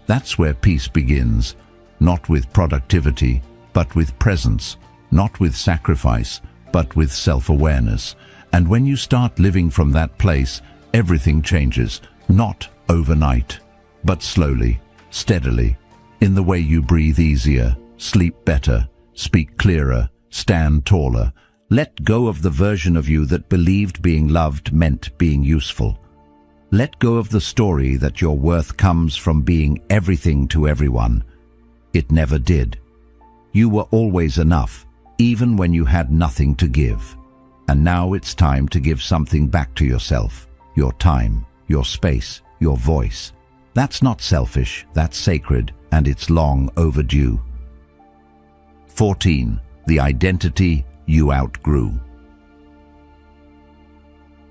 That's where peace begins, not with productivity, but with presence, not with sacrifice, but with self-awareness. And when you start living from that place, everything changes, not overnight, but slowly, steadily, in the way you breathe easier, sleep better, speak clearer, stand taller. Let go of the version of you that believed being loved meant being useful. Let go of the story that your worth comes from being everything to everyone. It never did. You were always enough, even when you had nothing to give. And now it's time to give something back to yourself, your time, your space, your voice. That's not selfish, that's sacred, and it's long overdue. 14. The identity you outgrew.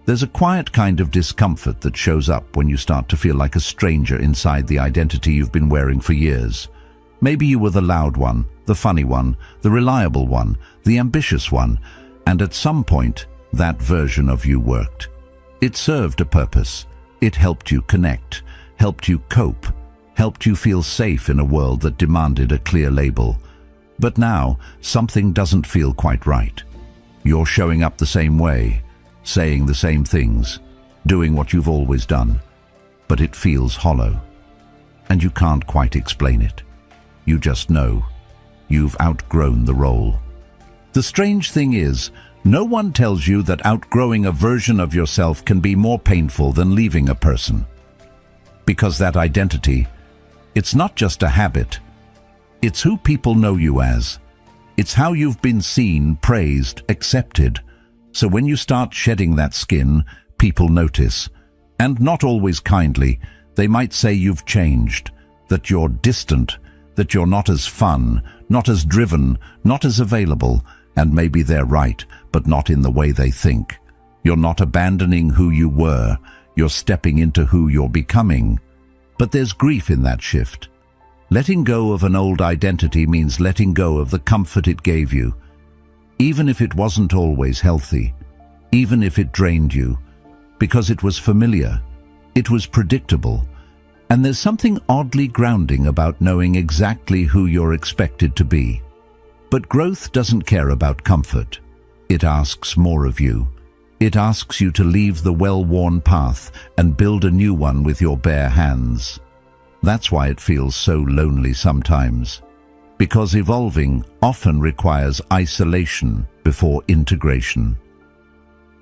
There's a quiet kind of discomfort that shows up when you start to feel like a stranger inside the identity you've been wearing for years. Maybe you were the loud one, the funny one, the reliable one, the ambitious one, and at some point, that version of you worked. It served a purpose. It helped you connect, helped you cope, helped you feel safe in a world that demanded a clear label. But now, something doesn't feel quite right. You're showing up the same way, saying the same things, doing what you've always done, but it feels hollow. And you can't quite explain it. You just know. You've outgrown the role. The strange thing is, no one tells you that outgrowing a version of yourself can be more painful than leaving a person. Because that identity, it's not just a habit. It's who people know you as. It's how you've been seen, praised, accepted. So when you start shedding that skin, people notice. And not always kindly. They might say you've changed, that you're distant, that you're not as fun, not as driven, not as available, and maybe they're right, but not in the way they think. You're not abandoning who you were, you're stepping into who you're becoming. But there's grief in that shift. Letting go of an old identity means letting go of the comfort it gave you, even if it wasn't always healthy, even if it drained you, because it was familiar, it was predictable, and there's something oddly grounding about knowing exactly who you're expected to be. But growth doesn't care about comfort. It asks more of you. It asks you to leave the well-worn path and build a new one with your bare hands. That's why it feels so lonely sometimes. Because evolving often requires isolation before integration.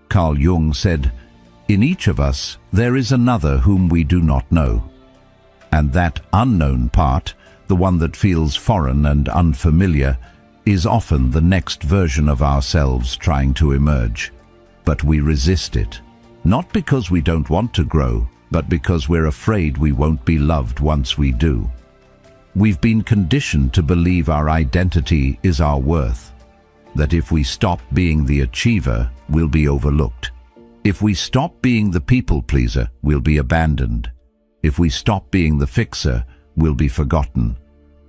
Carl Jung said, "In each of us there is another whom we do not know." And that unknown part, the one that feels foreign and unfamiliar, is often the next version of ourselves trying to emerge. But we resist it, not because we don't want to grow, but because we're afraid we won't be loved once we do. We've been conditioned to believe our identity is our worth, that if we stop being the achiever, we'll be overlooked. If we stop being the people pleaser, we'll be abandoned. If we stop being the fixer, we'll be forgotten.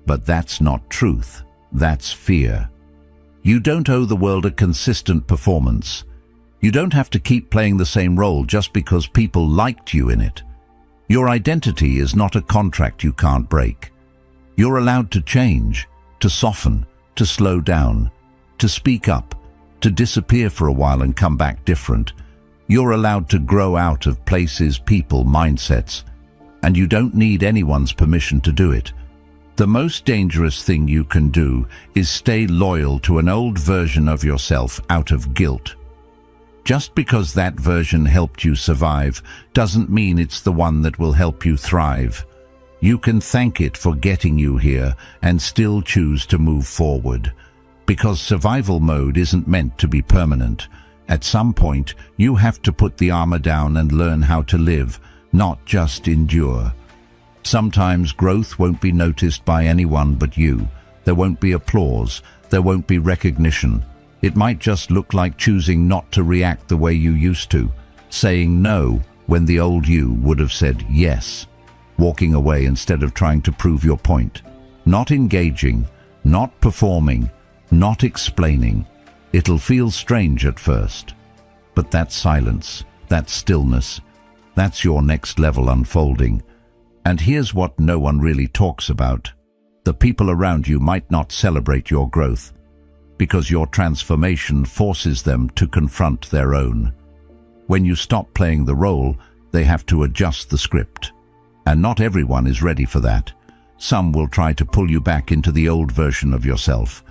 But that's not truth, that's fear. You don't owe the world a consistent performance. You don't have to keep playing the same role just because people liked you in it. Your identity is not a contract you can't break. You're allowed to change, to soften, to slow down, to speak up, to disappear for a while and come back different. You're allowed to grow out of places, people, mindsets, and you don't need anyone's permission to do it. The most dangerous thing you can do is stay loyal to an old version of yourself out of guilt. Just because that version helped you survive doesn't mean it's the one that will help you thrive. You can thank it for getting you here and still choose to move forward. Because survival mode isn't meant to be permanent. At some point, you have to put the armor down and learn how to live, not just endure. Sometimes growth won't be noticed by anyone but you. There won't be applause. There won't be recognition. It might just look like choosing not to react the way you used to, saying no when the old you would have said yes, walking away instead of trying to prove your point, not engaging, not performing, not explaining. It'll feel strange at first, but that silence, that stillness, that's your next level unfolding. And here's what no one really talks about. The people around you might not celebrate your growth, because your transformation forces them to confront their own. When you stop playing the role, they have to adjust the script. And not everyone is ready for that. Some will try to pull you back into the old version of yourself,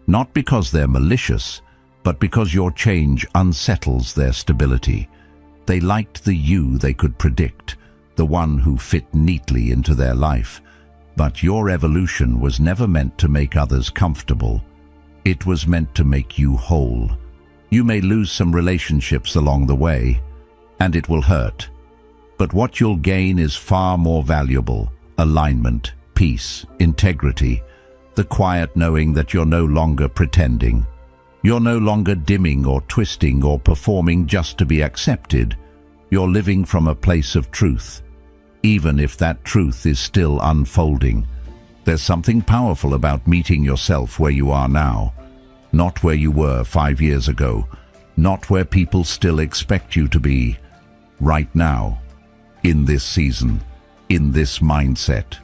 not because they're malicious, but because your change unsettles their stability. They liked the you they could predict, the one who fit neatly into their life. But your evolution was never meant to make others comfortable. It was meant to make you whole. You may lose some relationships along the way, and it will hurt. But what you'll gain is far more valuable: alignment, peace, integrity, the quiet knowing that you're no longer pretending. You're no longer dimming or twisting or performing just to be accepted. You're living from a place of truth, even if that truth is still unfolding. There's something powerful about meeting yourself where you are now, not where you were 5 years ago, not where people still expect you to be. Right now, in this season, in this mindset,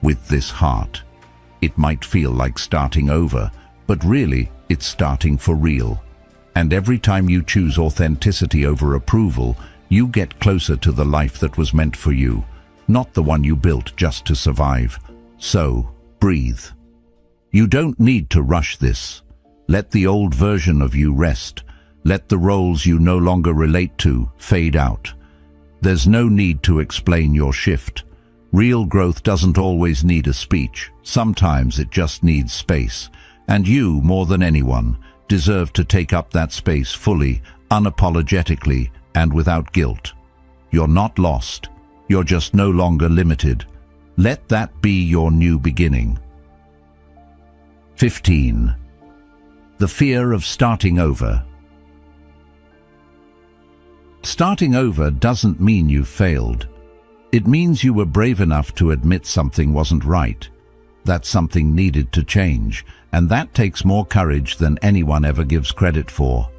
with this heart. It might feel like starting over, but really, it's starting for real. And every time you choose authenticity over approval, you get closer to the life that was meant for you, not the one you built just to survive. So, breathe. You don't need to rush this. Let the old version of you rest. Let the roles you no longer relate to fade out. There's no need to explain your shift. Real growth doesn't always need a speech. Sometimes it just needs space. And you, more than anyone, deserve to take up that space fully, unapologetically, and without guilt. You're not lost. You're just no longer limited. Let that be your new beginning. 15. The fear of starting over. Starting over doesn't mean you failed. It means you were brave enough to admit something wasn't right, that something needed to change, and that takes more courage than anyone ever gives credit for.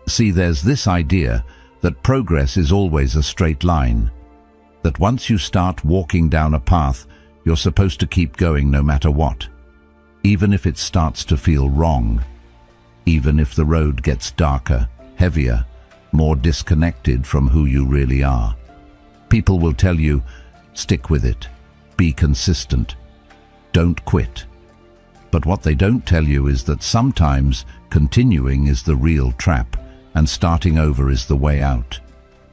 See, there's this idea that progress is always a straight line, that once you start walking down a path, you're supposed to keep going no matter what, even if it starts to feel wrong, even if the road gets darker, heavier, more disconnected from who you really are. People will tell you, stick with it, be consistent, don't quit. But what they don't tell you is that sometimes continuing is the real trap, and starting over is the way out.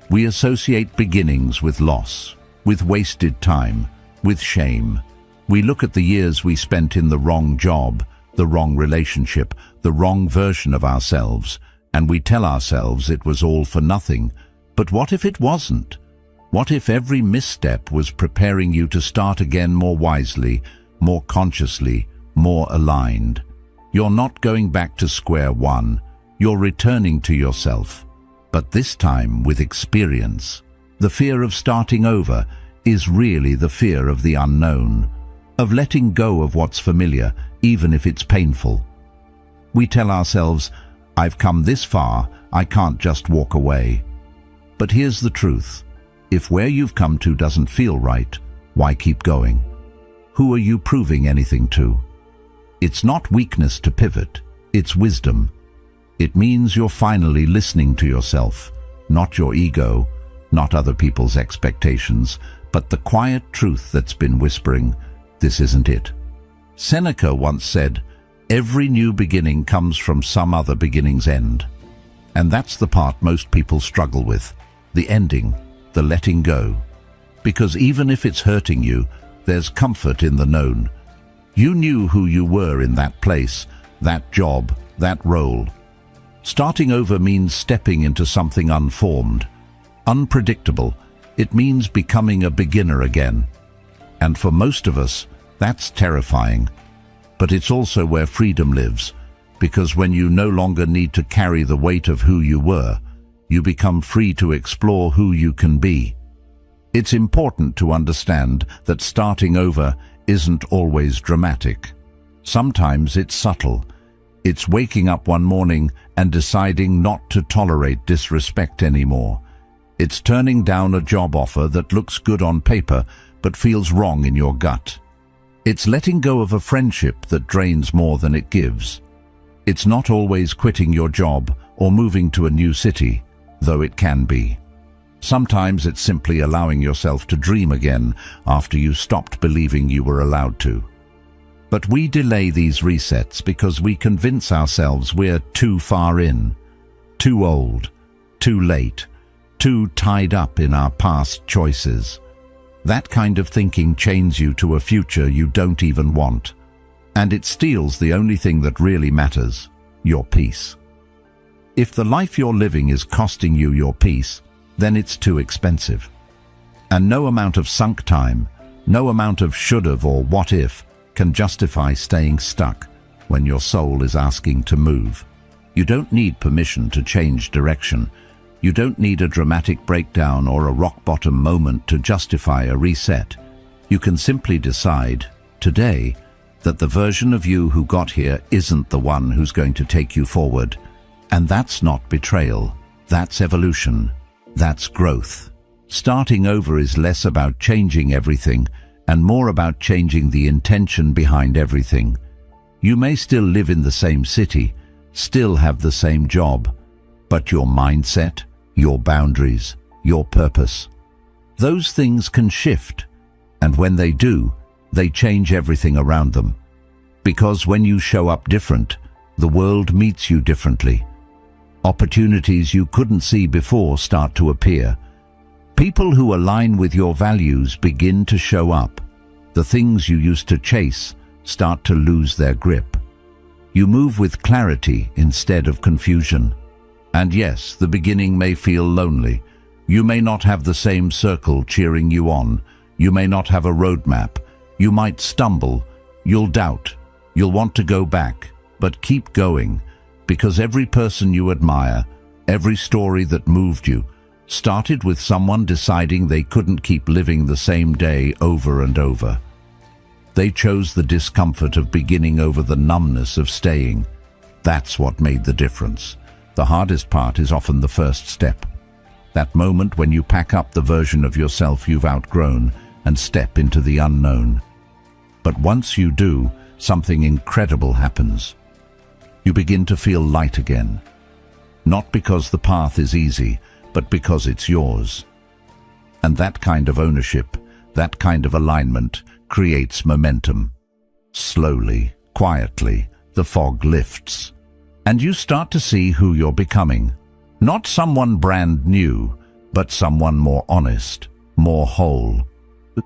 We associate beginnings with loss, with wasted time, with shame. We look at the years we spent in the wrong job, the wrong relationship, the wrong version of ourselves, and we tell ourselves it was all for nothing. But what if it wasn't? What if every misstep was preparing you to start again more wisely, more consciously, more aligned? You're not going back to square one. You're returning to yourself, but this time with experience. The fear of starting over is really the fear of the unknown, of letting go of what's familiar, even if it's painful. We tell ourselves, I've come this far, I can't just walk away. But here's the truth. If where you've come to doesn't feel right, why keep going? Who are you proving anything to? It's not weakness to pivot, it's wisdom. It means you're finally listening to yourself, not your ego, not other people's expectations, but the quiet truth that's been whispering, this isn't it. Seneca once said, every new beginning comes from some other beginning's end. And that's the part most people struggle with, the ending, the letting go. Because even if it's hurting you, there's comfort in the known. You knew who you were in that place, that job, that role. Starting over means stepping into something unformed, unpredictable. It means becoming a beginner again. And for most of us, that's terrifying. But it's also where freedom lives, because when you no longer need to carry the weight of who you were, you become free to explore who you can be. It's important to understand that starting over isn't always dramatic. Sometimes it's subtle. It's waking up one morning and deciding not to tolerate disrespect anymore. It's turning down a job offer that looks good on paper but feels wrong in your gut. It's letting go of a friendship that drains more than it gives. It's not always quitting your job or moving to a new city, though it can be. Sometimes it's simply allowing yourself to dream again after you stopped believing you were allowed to. But we delay these resets because we convince ourselves we're too far in, too old, too late, too tied up in our past choices. That kind of thinking chains you to a future you don't even want, and it steals the only thing that really matters, your peace. If the life you're living is costing you your peace, then it's too expensive. And no amount of sunk time, no amount of should've or what if can justify staying stuck when your soul is asking to move. You don't need permission to change direction. You don't need a dramatic breakdown or a rock-bottom moment to justify a reset. You can simply decide, today, that the version of you who got here isn't the one who's going to take you forward. And that's not betrayal. That's evolution. That's growth. Starting over is less about changing everything and more about changing the intention behind everything. You may still live in the same city, still have the same job, but your mindset, your boundaries, your purpose, those things can shift. And when they do, they change everything around them. Because when you show up different, the world meets you differently. Opportunities you couldn't see before start to appear. People who align with your values begin to show up. The things you used to chase start to lose their grip. You move with clarity instead of confusion. And yes, the beginning may feel lonely. You may not have the same circle cheering you on. You may not have a roadmap. You might stumble. You'll doubt. You'll want to go back. But keep going, because every person you admire, every story that moved you, started with someone deciding they couldn't keep living the same day over and over. They chose the discomfort of beginning over the numbness of staying. That's what made the difference. The hardest part is often the first step. That moment when you pack up the version of yourself you've outgrown and step into the unknown. But once you do, something incredible happens. You begin to feel light again. Not because the path is easy, but because it's yours. And that kind of ownership, that kind of alignment, creates momentum. Slowly, quietly, the fog lifts. And you start to see who you're becoming. Not someone brand new, but someone more honest, more whole.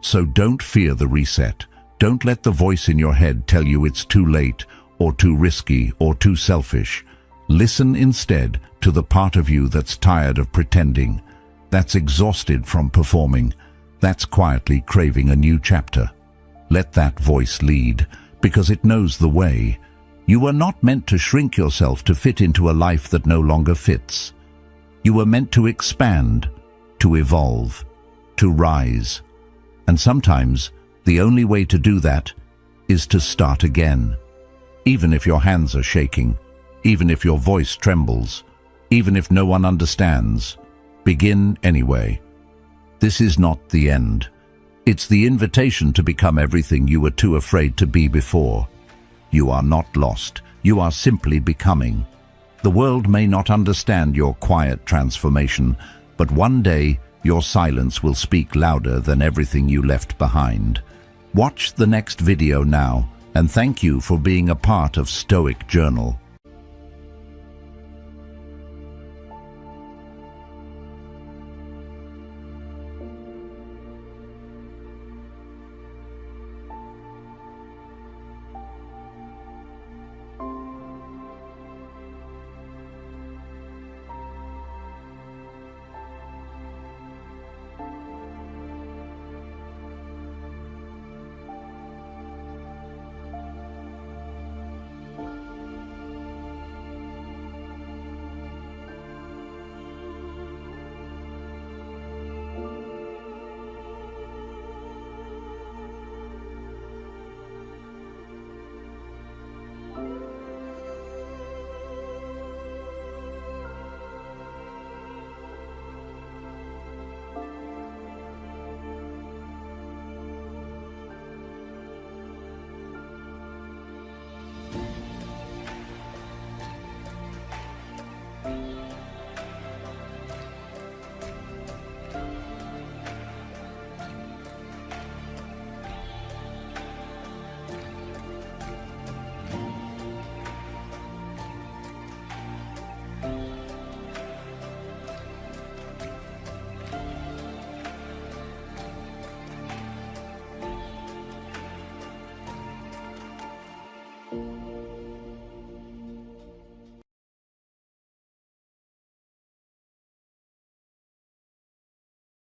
So don't fear the reset. Don't let the voice in your head tell you it's too late, or too risky, or too selfish. Listen instead to the part of you that's tired of pretending, that's exhausted from performing, that's quietly craving a new chapter. Let that voice lead, because it knows the way. You are not meant to shrink yourself to fit into a life that no longer fits. You were meant to expand, to evolve, to rise. And sometimes, the only way to do that is to start again. Even if your hands are shaking, even if your voice trembles, even if no one understands, begin anyway. This is not the end. It's the invitation to become everything you were too afraid to be before. You are not lost. You are simply becoming. The world may not understand your quiet transformation, but one day your silence will speak louder than everything you left behind. Watch the next video now, and thank you for being a part of Stoic Journal.